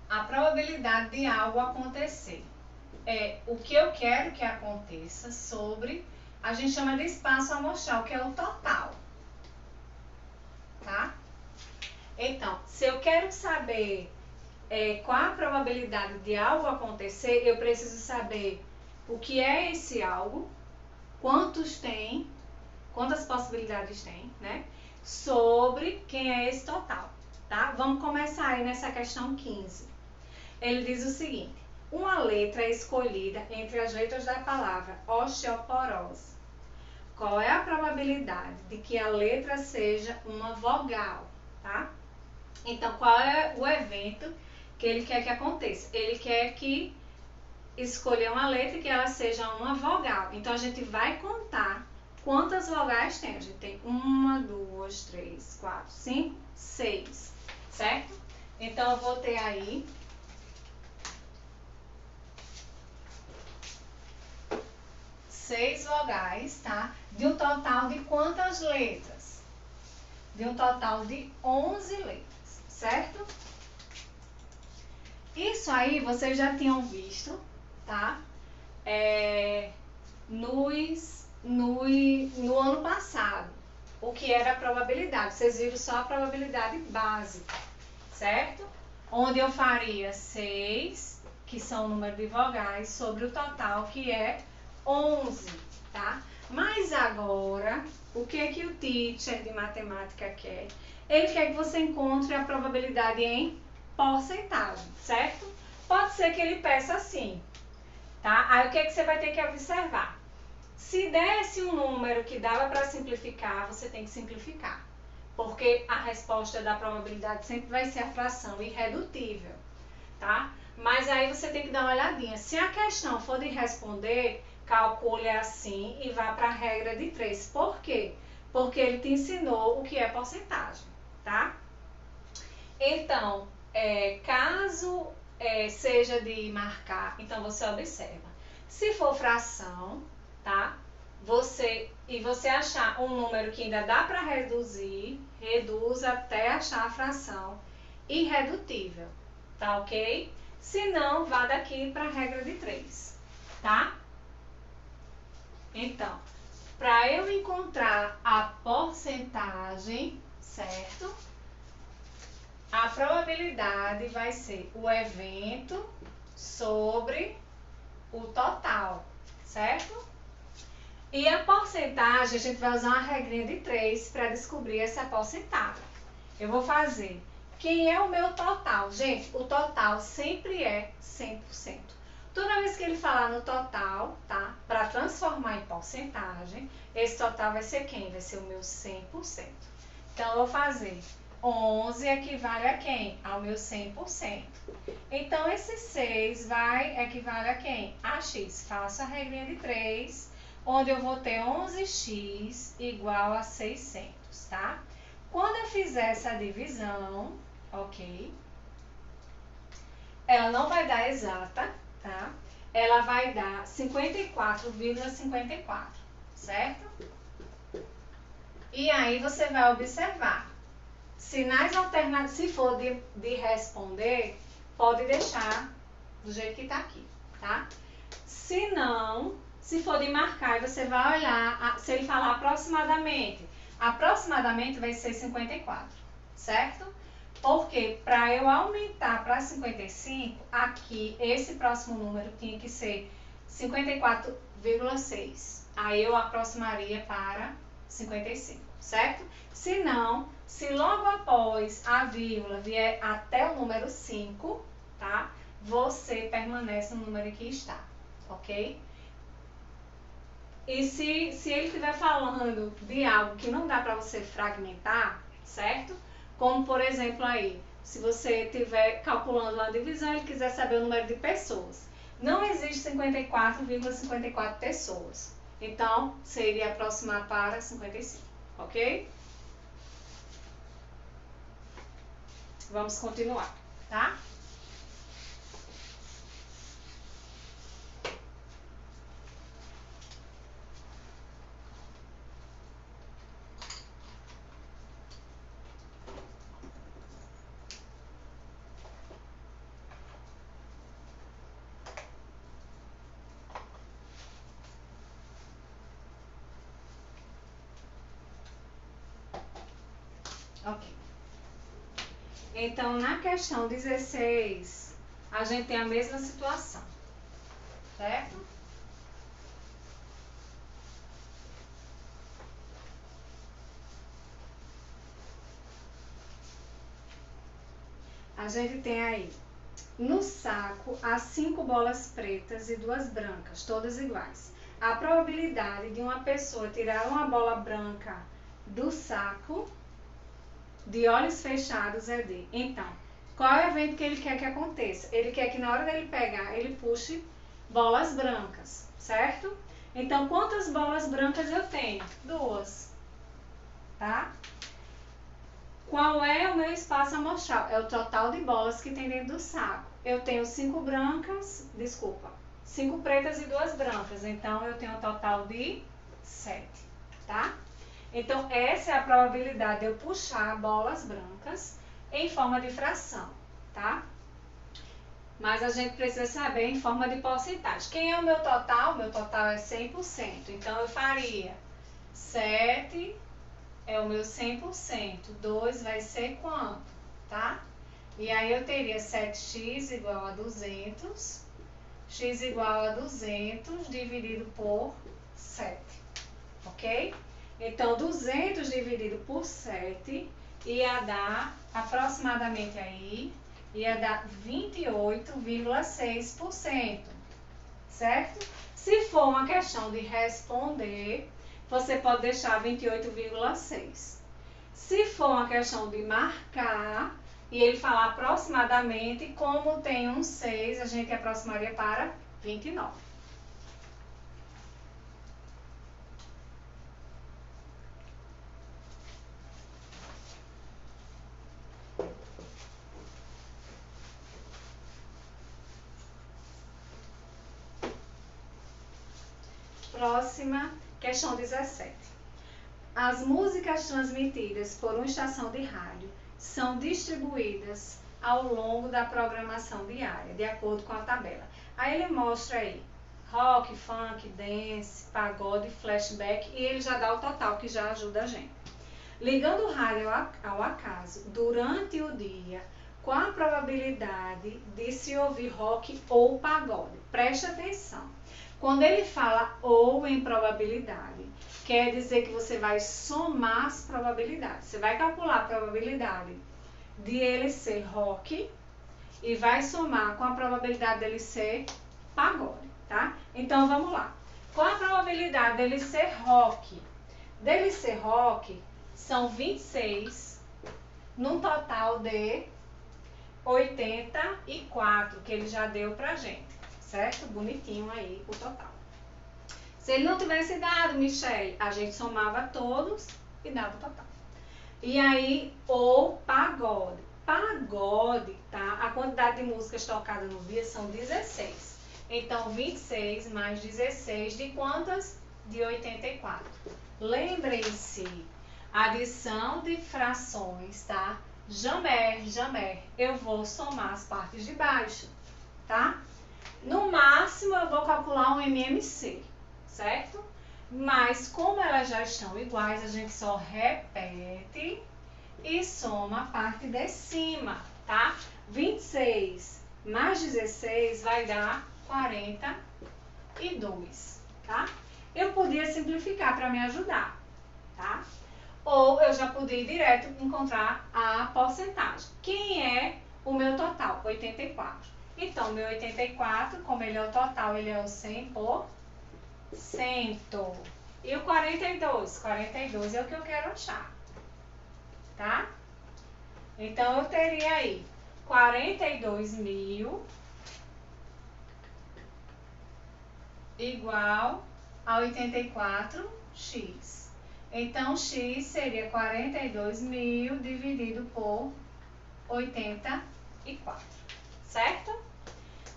a probabilidade de algo acontecer. É o que eu quero que aconteça sobre, a gente chama de espaço amostral, que é o total, tá? Então, se eu quero saber qual a probabilidade de algo acontecer, eu preciso saber o que é esse algo, quantas possibilidades tem, né? Sobre quem é esse total, tá? Vamos começar aí nessa questão 15. Ele diz o seguinte: uma letra é escolhida entre as letras da palavra osteoporose. Qual é a probabilidade de que a letra seja uma vogal, tá? Então, qual é o evento que ele quer que aconteça? Ele quer que escolher uma letra e que ela seja uma vogal. Então, a gente vai contar quantas vogais tem. A gente tem 1, 2, 3, 4, 5, 6, certo? Então, eu vou ter aí 6 vogais, tá? De um total de quantas letras? De um total de 11 letras, certo? Isso aí vocês já tinham visto, tá? No ano passado, o que era a probabilidade. Vocês viram só a probabilidade básica, certo? Onde eu faria 6, que são o número de vogais, sobre o total, que é 11, tá? Mas agora, o que é que o teacher de matemática quer? Ele quer que você encontre a probabilidade em porcentagem, certo? Pode ser que ele peça assim, tá? Aí o que é que você vai ter que observar? Se desse um número que dava para simplificar, você tem que simplificar. Porque a resposta da probabilidade sempre vai ser a fração irredutível, tá? Mas aí você tem que dar uma olhadinha. Se a questão for de responder, calcule assim e vá para a regra de 3. Por quê? Porque ele te ensinou o que é porcentagem, tá? Então, caso seja de marcar, então você observa. Se for fração, tá? Você achar um número que ainda dá para reduzir, reduz até achar a fração irredutível, tá ok? Se não, vá daqui para a regra de 3, tá? Então, para eu encontrar a porcentagem, certo? A probabilidade vai ser o evento sobre o total, certo? E a porcentagem, a gente vai usar uma regrinha de 3 para descobrir essa porcentagem. Eu vou fazer quem é o meu total. Gente, o total sempre é 100%. Toda vez que ele falar no total, tá? Para transformar em porcentagem, esse total vai ser quem? Vai ser o meu 100%. Então, eu vou fazer 11 equivale a quem? Ao meu 100%. Então, esse 6 equivale a quem? A x. Faço a regrinha de 3, onde eu vou ter 11x igual a 600, tá? Quando eu fizer essa divisão, ok? Ela não vai dar exata, tá? Ela vai dar 54,54, certo? E aí você vai observar. Sinais alternativos, se for de responder, pode deixar do jeito que está aqui, tá? Se não, se for de marcar, você vai olhar, se ele falar aproximadamente vai ser 54, certo? Porque para eu aumentar para 55, aqui, esse próximo número tinha que ser 54,6. Aí eu aproximaria para 55, certo? Se não, se logo após a vírgula vier até o número 5, tá? Você permanece no número que está, ok? E se ele estiver falando de algo que não dá para você fragmentar, certo? Como, por exemplo, aí, se você estiver calculando uma divisão e ele quiser saber o número de pessoas. Não existe 54,54 pessoas. Então, você iria aproximar para 55, ok? Vamos continuar, tá? Ok. Então, na questão 16, a gente tem a mesma situação, certo? A gente tem aí, no saco, há 5 bolas pretas e 2 brancas, todas iguais. A probabilidade de uma pessoa tirar uma bola branca do saco de olhos fechados é de... Então, qual é o evento que ele quer que aconteça? Ele quer que na hora dele pegar, ele puxe bolas brancas, certo? Então, quantas bolas brancas eu tenho? 2, tá? Qual é o meu espaço amostral? É o total de bolas que tem dentro do saco. Eu tenho 5 brancas, desculpa, 5 pretas e 2 brancas. Então, eu tenho um total de 7, tá? Então, essa é a probabilidade de eu puxar bolas brancas em forma de fração, tá? Mas a gente precisa saber em forma de porcentagem. Quem é o meu total? Meu total é 100%. Então, eu faria 7 é o meu 100%. 2 vai ser quanto, tá? E aí, eu teria 7x igual a 200. X igual a 200 dividido por 7, ok? Então, 200 dividido por 7 ia dar aproximadamente aí, ia dar 28,6%, certo? Se for uma questão de responder, você pode deixar 28,6%. Se for uma questão de marcar, e ele falar aproximadamente, como tem um 6, a gente aproximaria para 29. Próxima, questão 17. As músicas transmitidas por uma estação de rádio são distribuídas ao longo da programação diária, de acordo com a tabela. Aí ele mostra aí rock, funk, dance, pagode, flashback e ele já dá o total, que já ajuda a gente. Ligando o rádio ao acaso durante o dia, qual a probabilidade de se ouvir rock ou pagode? Preste atenção. Quando ele fala ou em probabilidade, quer dizer que você vai somar as probabilidades. Você vai calcular a probabilidade de ele ser rock e vai somar com a probabilidade dele ser pagode, tá? Então, vamos lá. Qual a probabilidade dele ser rock? Dele ser rock são 26, num total de 84, que ele já deu pra gente, certo? Bonitinho aí o total. Se ele não tivesse dado, Michele, a gente somava todos e dava o total. E aí, o pagode. Pagode, tá? A quantidade de músicas tocadas no dia são 16. Então, 26 mais 16 de quantas? De 84. Lembrem-se, adição de frações, tá? Jamais, eu vou somar as partes de baixo, tá? No máximo, eu vou calcular um MMC, certo? Mas, como elas já estão iguais, a gente só repete e soma a parte de cima, tá? 26 mais 16 vai dar 42, tá? Eu podia simplificar para me ajudar, tá? Ou eu já podia ir direto encontrar a porcentagem. Quem é o meu total? 84. Então, meu 84, como ele é o total, ele é o 100%. E o 42? 42 é o que eu quero achar, tá? Então, eu teria aí 42.000 igual a 84x. Então, x seria 42.000 dividido por 84, certo?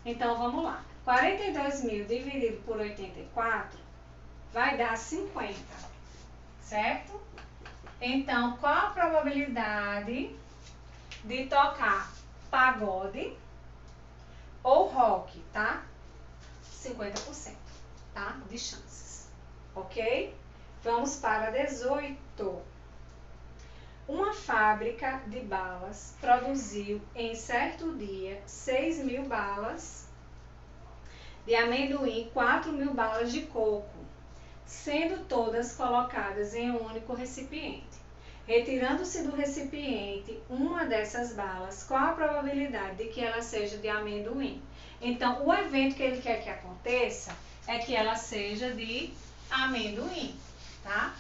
Então, vamos lá. 42.000 dividido por 84 vai dar 50, certo? Então, qual a probabilidade de tocar pagode ou rock, tá? 50%, tá? De chances, ok? Vamos para 18. Uma fábrica de balas produziu em certo dia 6.000 balas de amendoim, 4.000 balas de coco, sendo todas colocadas em um único recipiente. Retirando-se do recipiente uma dessas balas, qual a probabilidade de que ela seja de amendoim? Então, o evento que ele quer que aconteça é que ela seja de amendoim, tá?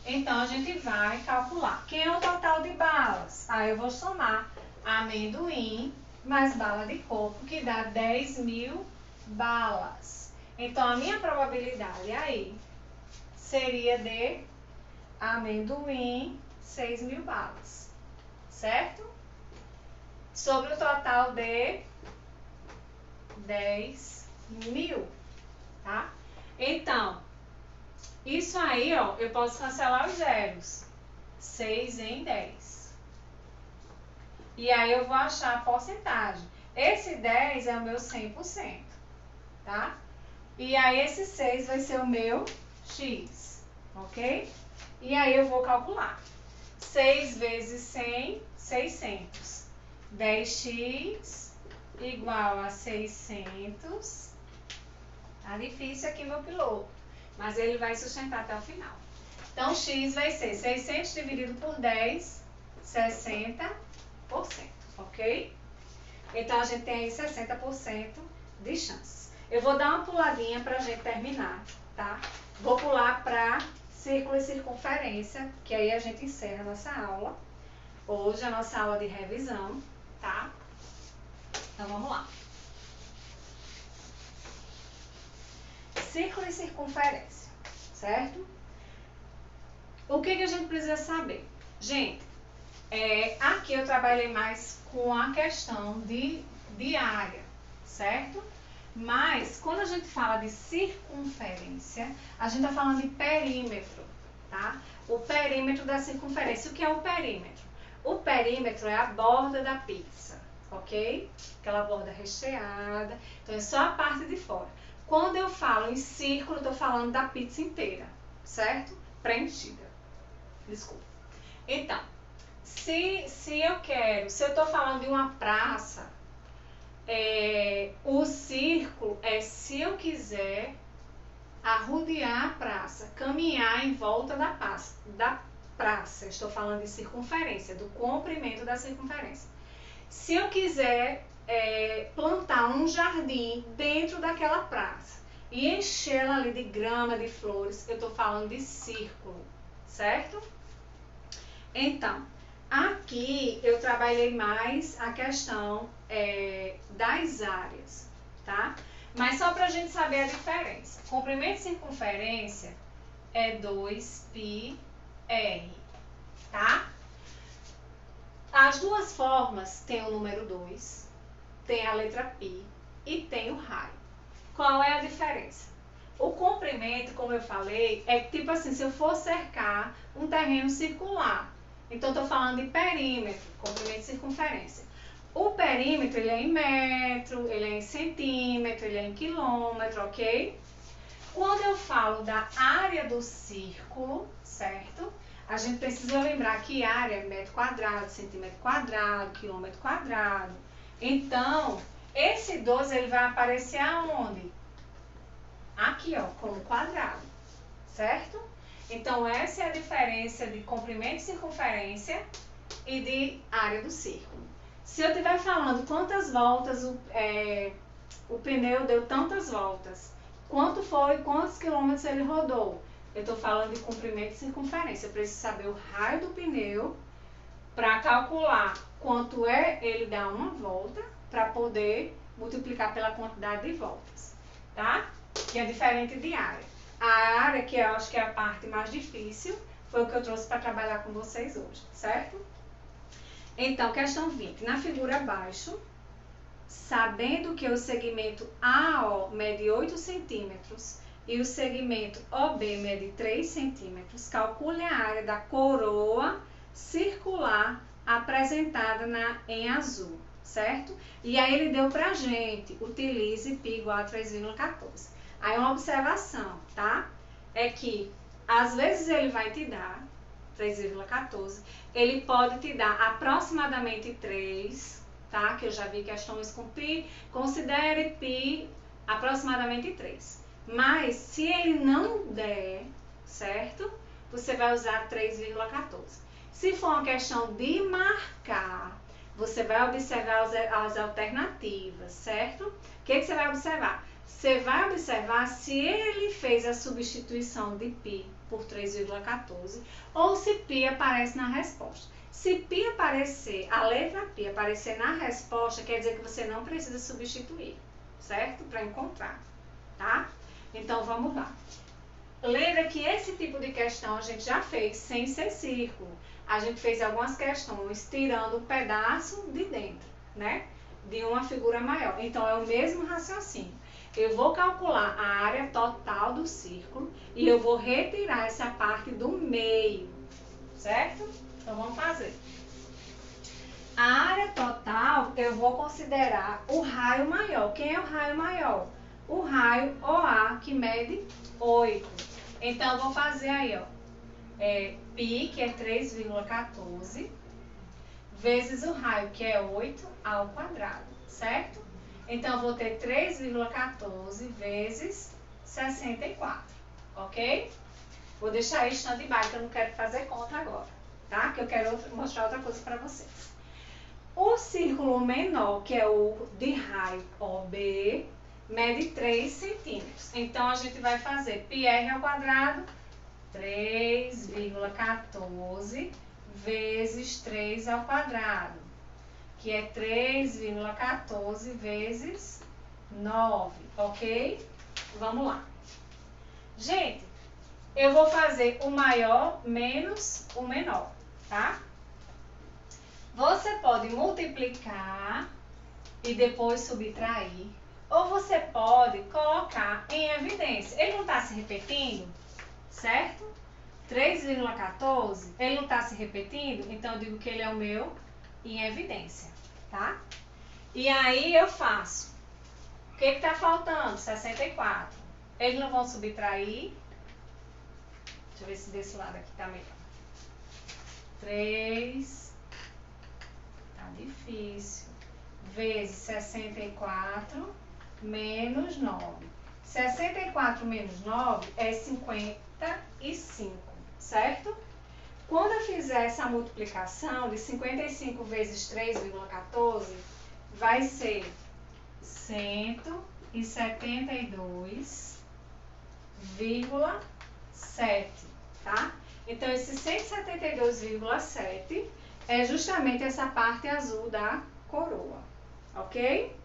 Então, a gente vai calcular. Quem é o total de balas? Aí eu vou somar amendoim mais bala de coco, que dá 10.000 balas. Então, a minha probabilidade aí seria de amendoim 6.000 balas, certo? Sobre o total de 10 1000, tá? Então, isso aí, ó, eu posso cancelar os zeros. 6 em 10. E aí eu vou achar a porcentagem. Esse 10 é o meu 100%, tá? E aí esse 6 vai ser o meu x, ok? E aí eu vou calcular. 6 vezes 100, 600. 10x igual a 600. Tá difícil aqui, meu piloto, mas ele vai sustentar até o final. Então, x vai ser 600 dividido por 10, 60%, ok? Então, a gente tem aí 60% de chance. Eu vou dar uma puladinha para a gente terminar, tá? Vou pular para círculo e circunferência, que aí a gente encerra a nossa aula. Hoje, a nossa aula de revisão, tá? Então, vamos lá. Círculo e circunferência, certo? O que a gente precisa saber? Gente, aqui eu trabalhei mais com a questão de área, certo? Mas, quando a gente fala de circunferência, a gente está falando de perímetro, tá? O perímetro da circunferência. O que é o perímetro? O perímetro é a borda da pizza, ok? Aquela borda recheada. Então, é só a parte de fora. Quando eu falo em círculo, eu estou falando da pizza inteira, certo? Preenchida. Desculpa. Então, se eu estou falando de uma praça, o círculo é se eu quiser arrodear a praça, caminhar em volta da praça. Estou falando de circunferência, do comprimento da circunferência. Se eu quiser plantar um jardim dentro daquela praça e enchê-la ali de grama, de flores, eu estou falando de círculo, certo? Então, aqui eu trabalhei mais a questão das áreas, tá? Mas só para a gente saber a diferença. Comprimento e circunferência é 2πr, tá? As duas formas tem o número 2, tem a letra π e tem o raio. Qual é a diferença? O comprimento, como eu falei, é tipo assim, se eu for cercar um terreno circular. Então, estou falando de perímetro, comprimento e circunferência. O perímetro, ele é em metro, ele é em centímetro, ele é em quilômetro, ok? Quando eu falo da área do círculo, certo? A gente precisa lembrar que área é metro quadrado, centímetro quadrado, quilômetro quadrado. Então, esse 12 ele vai aparecer aonde? Aqui, ó, como quadrado, certo? Então, essa é a diferença de comprimento e circunferência e de área do círculo. Se eu estiver falando quantas voltas o pneu deu tantas voltas, quantos quilômetros ele rodou, eu estou falando de comprimento e circunferência. Eu preciso saber o raio do pneu para calcular quanto ele dar uma volta para poder multiplicar pela quantidade de voltas, tá? Que é diferente de área. A área, que eu acho que é a parte mais difícil, foi o que eu trouxe para trabalhar com vocês hoje, certo? Então, questão 20. Na figura abaixo, sabendo que o segmento AO mede 8 centímetros e o segmento OB mede 3 centímetros, calcule a área da coroa circular apresentada em azul, certo? E aí ele deu pra gente, utilize π igual a 3,14. Aí uma observação, tá? É que às vezes ele vai te dar 3,14, ele pode te dar aproximadamente 3, tá? Que eu já vi questões com π, considere π aproximadamente 3. Mas se ele não der, certo? Você vai usar 3,14. Se for uma questão de marcar, você vai observar as alternativas, certo? O que você vai observar? Você vai observar se ele fez a substituição de π por 3,14 ou se π aparece na resposta. Se π aparecer, a letra π aparecer na resposta, quer dizer que você não precisa substituir, certo? Para encontrar, tá? Então, vamos lá. Lembra que esse tipo de questão a gente já fez sem ser círculo. A gente fez algumas questões tirando um pedaço de dentro, né? De uma figura maior. Então, é o mesmo raciocínio. Eu vou calcular a área total do círculo e eu vou retirar essa parte do meio, certo? Então, vamos fazer. A área total, eu vou considerar o raio maior. Quem é o raio maior? O raio OA, que mede 8. Então, eu vou fazer aí, ó. Π, que é 3,14, vezes o raio, que é 8 ao quadrado, certo? Então, eu vou ter 3,14 vezes 64, ok? Vou deixar isso em stand-by, que eu não quero fazer conta agora, tá? Que eu quero mostrar outra coisa para vocês. O círculo menor, que é o de raio OB, mede 3 centímetros. Então, a gente vai fazer πr ao quadrado, 3,14 vezes 3 ao quadrado, que é 3,14 vezes 9, ok? Vamos lá. Gente, eu vou fazer o maior menos o menor, tá? Você pode multiplicar e depois subtrair, ou você pode colocar em evidência. Ele não está se repetindo, certo? 3,14, ele não está se repetindo, então eu digo que ele é o meu em evidência, tá? E aí eu faço. O que está faltando? 64. Eles não vão subtrair. Deixa eu ver se desse lado aqui tá melhor. 3. Tá difícil. Vezes 64 menos 9. 64 menos 9 é 55, certo? Quando eu fizer essa multiplicação de 55 vezes 3,14, vai ser 172,7, tá? Então, esse 172,7 é justamente essa parte azul da coroa, ok?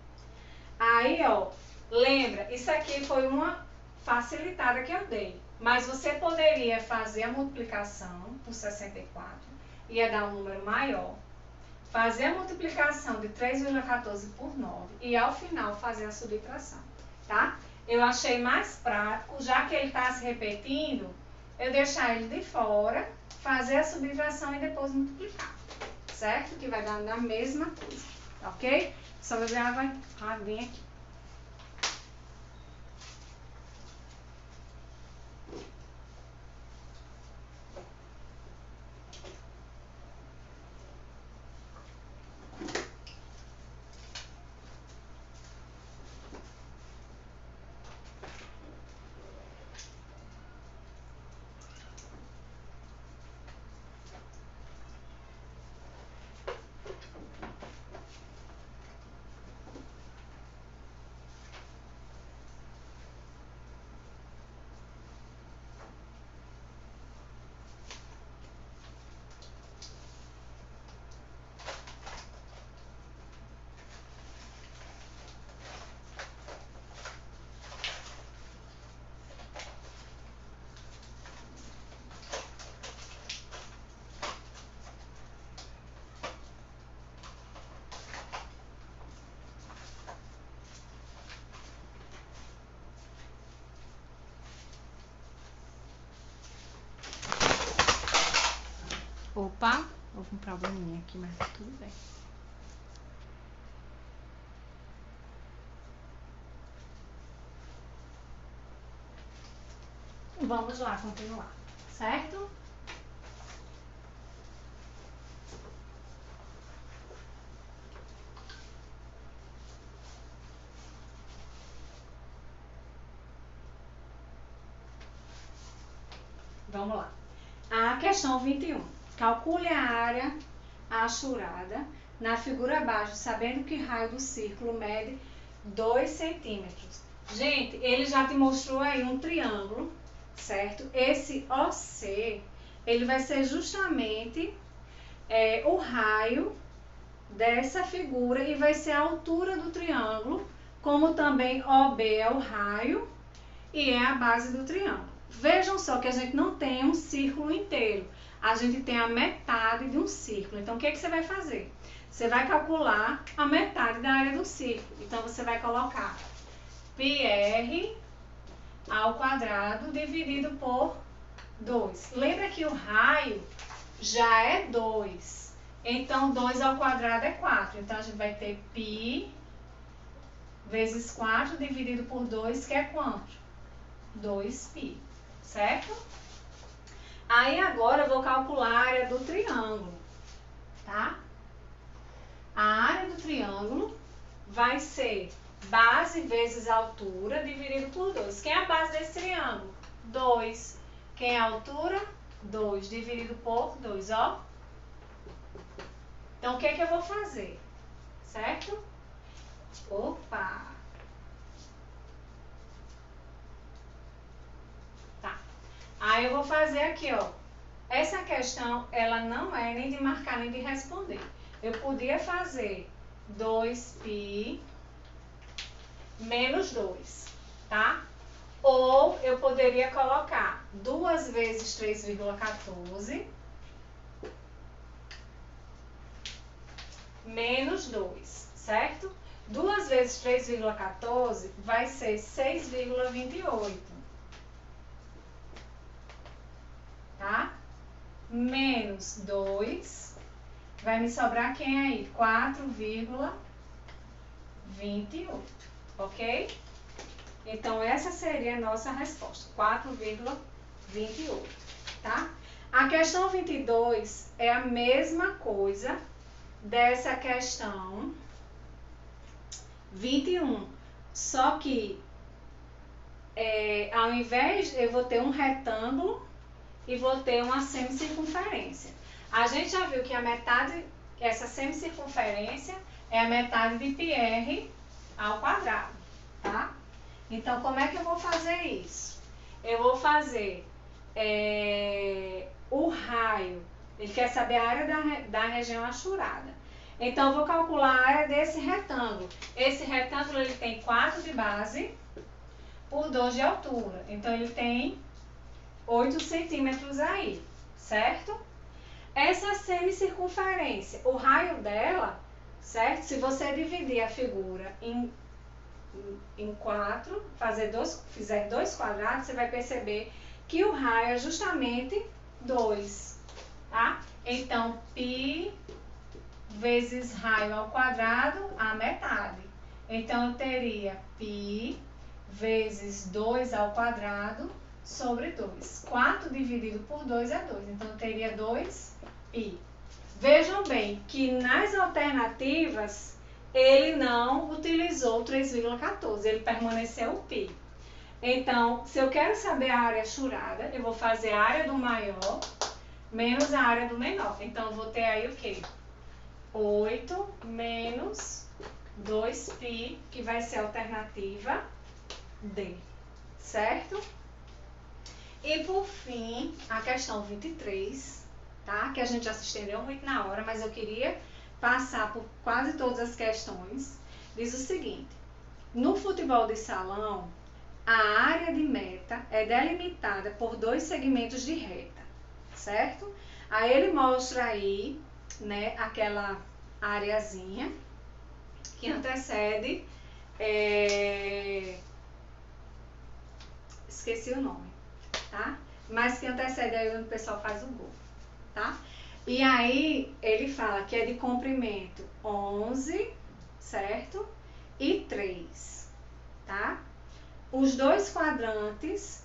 Aí, ó, lembra, isso aqui foi uma facilitada que eu dei, mas você poderia fazer a multiplicação por 64, ia dar um número maior, fazer a multiplicação de 3,14 por 9 e ao final fazer a subtração, tá? Eu achei mais prático, já que ele está se repetindo, eu deixar ele de fora, fazer a subtração e depois multiplicar, certo? Que vai dar a mesma coisa, ok? Só beber água aguinha aqui. Opa, houve um probleminha aqui, mas tá tudo bem. Vamos lá continuar, certo? Vamos lá. A questão 21. Calcule a área achurada na figura abaixo, sabendo que raio do círculo mede 2 centímetros. Gente, ele já te mostrou aí um triângulo, certo? Esse OC, ele vai ser justamente o raio dessa figura e vai ser a altura do triângulo, como também OB é o raio e é a base do triângulo. Vejam só que a gente não tem um círculo inteiro, a gente tem a metade de um círculo. Então, o que você vai fazer? Você vai calcular a metade da área do círculo. Então, você vai colocar πr ao quadrado dividido por 2. Lembra que o raio já é 2. Então, 2 ao quadrado é 4. Então, a gente vai ter π vezes 4 dividido por 2, que é quanto? 2π, certo? Aí, agora, eu vou calcular a área do triângulo, tá? A área do triângulo vai ser base vezes altura dividido por 2. Quem é a base desse triângulo? 2. Quem é a altura? 2 dividido por 2, ó. Então, o que é que eu vou fazer? Certo? Opa! Tá. Aí eu vou fazer aqui, ó. Essa questão, ela não é nem de marcar nem de responder. Eu podia fazer 2π menos 2, tá? Ou eu poderia colocar 2 vezes 3,14 menos 2, certo? 2 vezes 3,14 vai ser 6,28, tá? Menos 2, vai me sobrar quem aí? 4,28, ok? Então, essa seria a nossa resposta, 4,28, tá? A questão 22 é a mesma coisa dessa questão 21, só que ao invés, eu vou ter um retângulo e vou ter uma semicircunferência. A gente já viu que a metade, essa semicircunferência é a metade de πr ao quadrado, tá? Então, como é que eu vou fazer isso? Eu vou fazer o raio, ele quer saber a área da região achurada. Então, eu vou calcular a área desse retângulo. Esse retângulo, ele tem 4 de base por 2 de altura. Então, ele tem 8 centímetros aí, certo? Essa semicircunferência, o raio dela, certo? Se você dividir a figura em 4, fizer 2 quadrados, você vai perceber que o raio é justamente 2, tá? Então, π vezes raio ao quadrado, a metade. Então, eu teria π vezes 2 ao quadrado sobre 2. 4 dividido por 2 é 2. Então, eu teria 2π. Vejam bem que nas alternativas, ele não utilizou 3,14, ele permaneceu o π. Então, se eu quero saber a área achurada, eu vou fazer a área do maior menos a área do menor. Então, eu vou ter aí o quê? 8 menos 2π, que vai ser a alternativa D, certo? E, por fim, a questão 23, tá? Que a gente já se estendeu muito na hora, mas eu queria passar por quase todas as questões. Diz o seguinte: no futebol de salão, a área de meta é delimitada por 2 segmentos de reta, certo? Aí ele mostra aí, né, aquela areazinha que antecede, esqueci o nome, tá? Mas que antecede aí onde o pessoal faz o gol, tá? E aí ele fala que é de comprimento 11, certo? E 3, tá? Os 2 quadrantes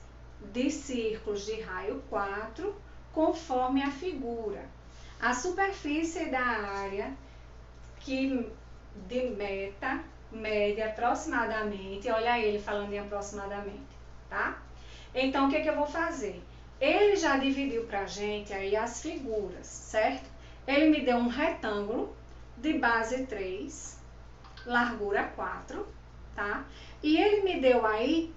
de círculos de raio 4, conforme a figura. A superfície da área que de meta mede aproximadamente, olha ele falando em aproximadamente, tá? Então, o que eu vou fazer? Ele já dividiu pra gente aí as figuras, certo? Ele me deu um retângulo de base 3, largura 4, tá? E ele me deu aí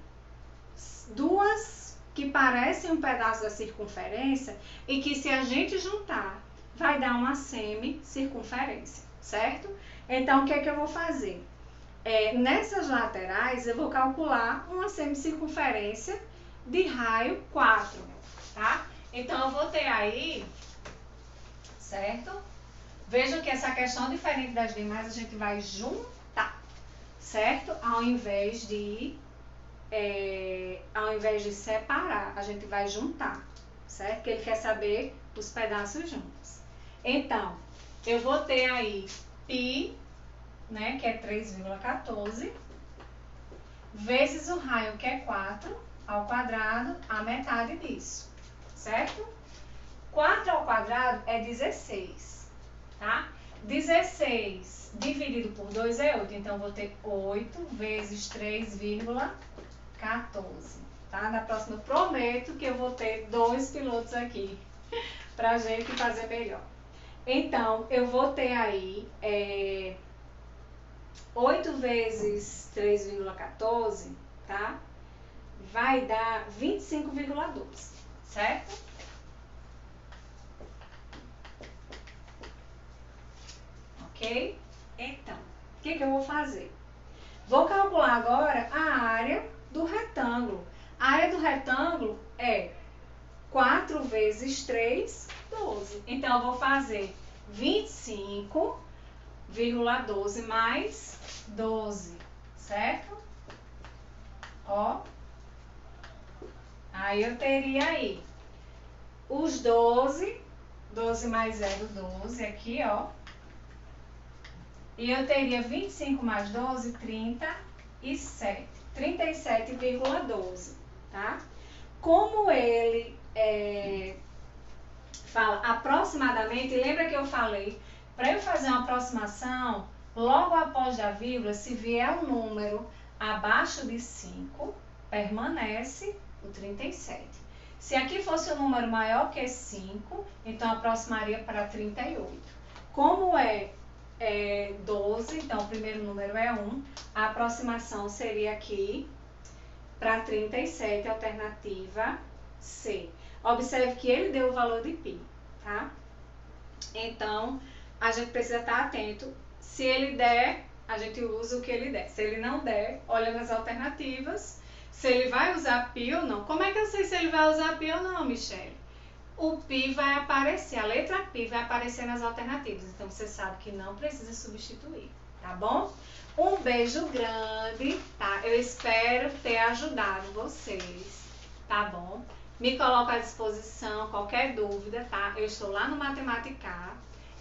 2 que parecem um pedaço da circunferência e que, se a gente juntar, vai dar uma semicircunferência, certo? Então, o que eu vou fazer? Nessas laterais, eu vou calcular uma semicircunferência de raio 4, tá? Então, eu vou ter aí, certo? Vejam que essa questão, diferente das demais, a gente vai juntar, certo? Ao invés de ao invés de separar, a gente vai juntar, certo? Porque ele quer saber os pedaços juntos. Então, eu vou ter aí π, né, que é 3,14, vezes o raio, que é 4, ao quadrado, a metade disso, certo? 4 ao quadrado é 16, tá? 16 dividido por 2 é 8, então eu vou ter 8 vezes 3,14, tá? Na próxima eu prometo que eu vou ter 2 pilotos aqui pra gente fazer melhor. Então, eu vou ter aí 8 vezes 3,14, tá? Vai dar 25,12, certo? Ok? Então, o que eu vou fazer? Vou calcular agora a área do retângulo. A área do retângulo é 4 vezes 3, 12. Então, eu vou fazer 25,12 mais 12, certo? Ó. Aí eu teria aí os 12, 12 mais 0, 12 aqui, ó. E eu teria 25 mais 12, 37. 37,12, tá? Como ele fala aproximadamente, lembra que eu falei, para eu fazer uma aproximação, logo após da vírgula, se vier um número abaixo de 5, permanece o 37. Se aqui fosse um número maior que 5, então aproximaria para 38. Como é 12, então o primeiro número é 1, a aproximação seria aqui para 37, alternativa C. Observe que ele deu o valor de π, tá? Então, a gente precisa estar atento. Se ele der, a gente usa o que ele der. Se ele não der, olha nas alternativas, se ele vai usar π ou não. Como é que eu sei se ele vai usar π ou não, Michele? O π vai aparecer, a letra π vai aparecer nas alternativas. Então, você sabe que não precisa substituir, tá bom? Um beijo grande, tá? Eu espero ter ajudado vocês, tá bom? Me coloco à disposição, qualquer dúvida, tá? Eu estou lá no Matemática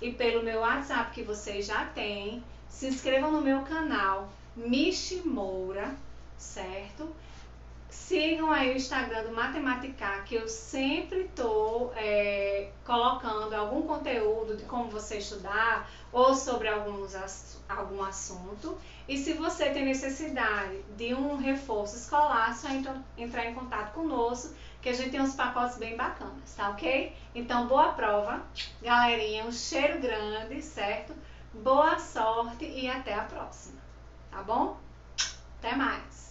e pelo meu WhatsApp que vocês já têm. Se inscrevam no meu canal, Michi Moura, certo? Sigam aí o Instagram do Matemática, que eu sempre estou colocando algum conteúdo de como você estudar ou sobre algum assunto. E se você tem necessidade de um reforço escolar, é só entrar em contato conosco, que a gente tem uns pacotes bem bacanas, tá ok? Então, boa prova, galerinha, um cheiro grande, certo? Boa sorte e até a próxima, tá bom? Até mais!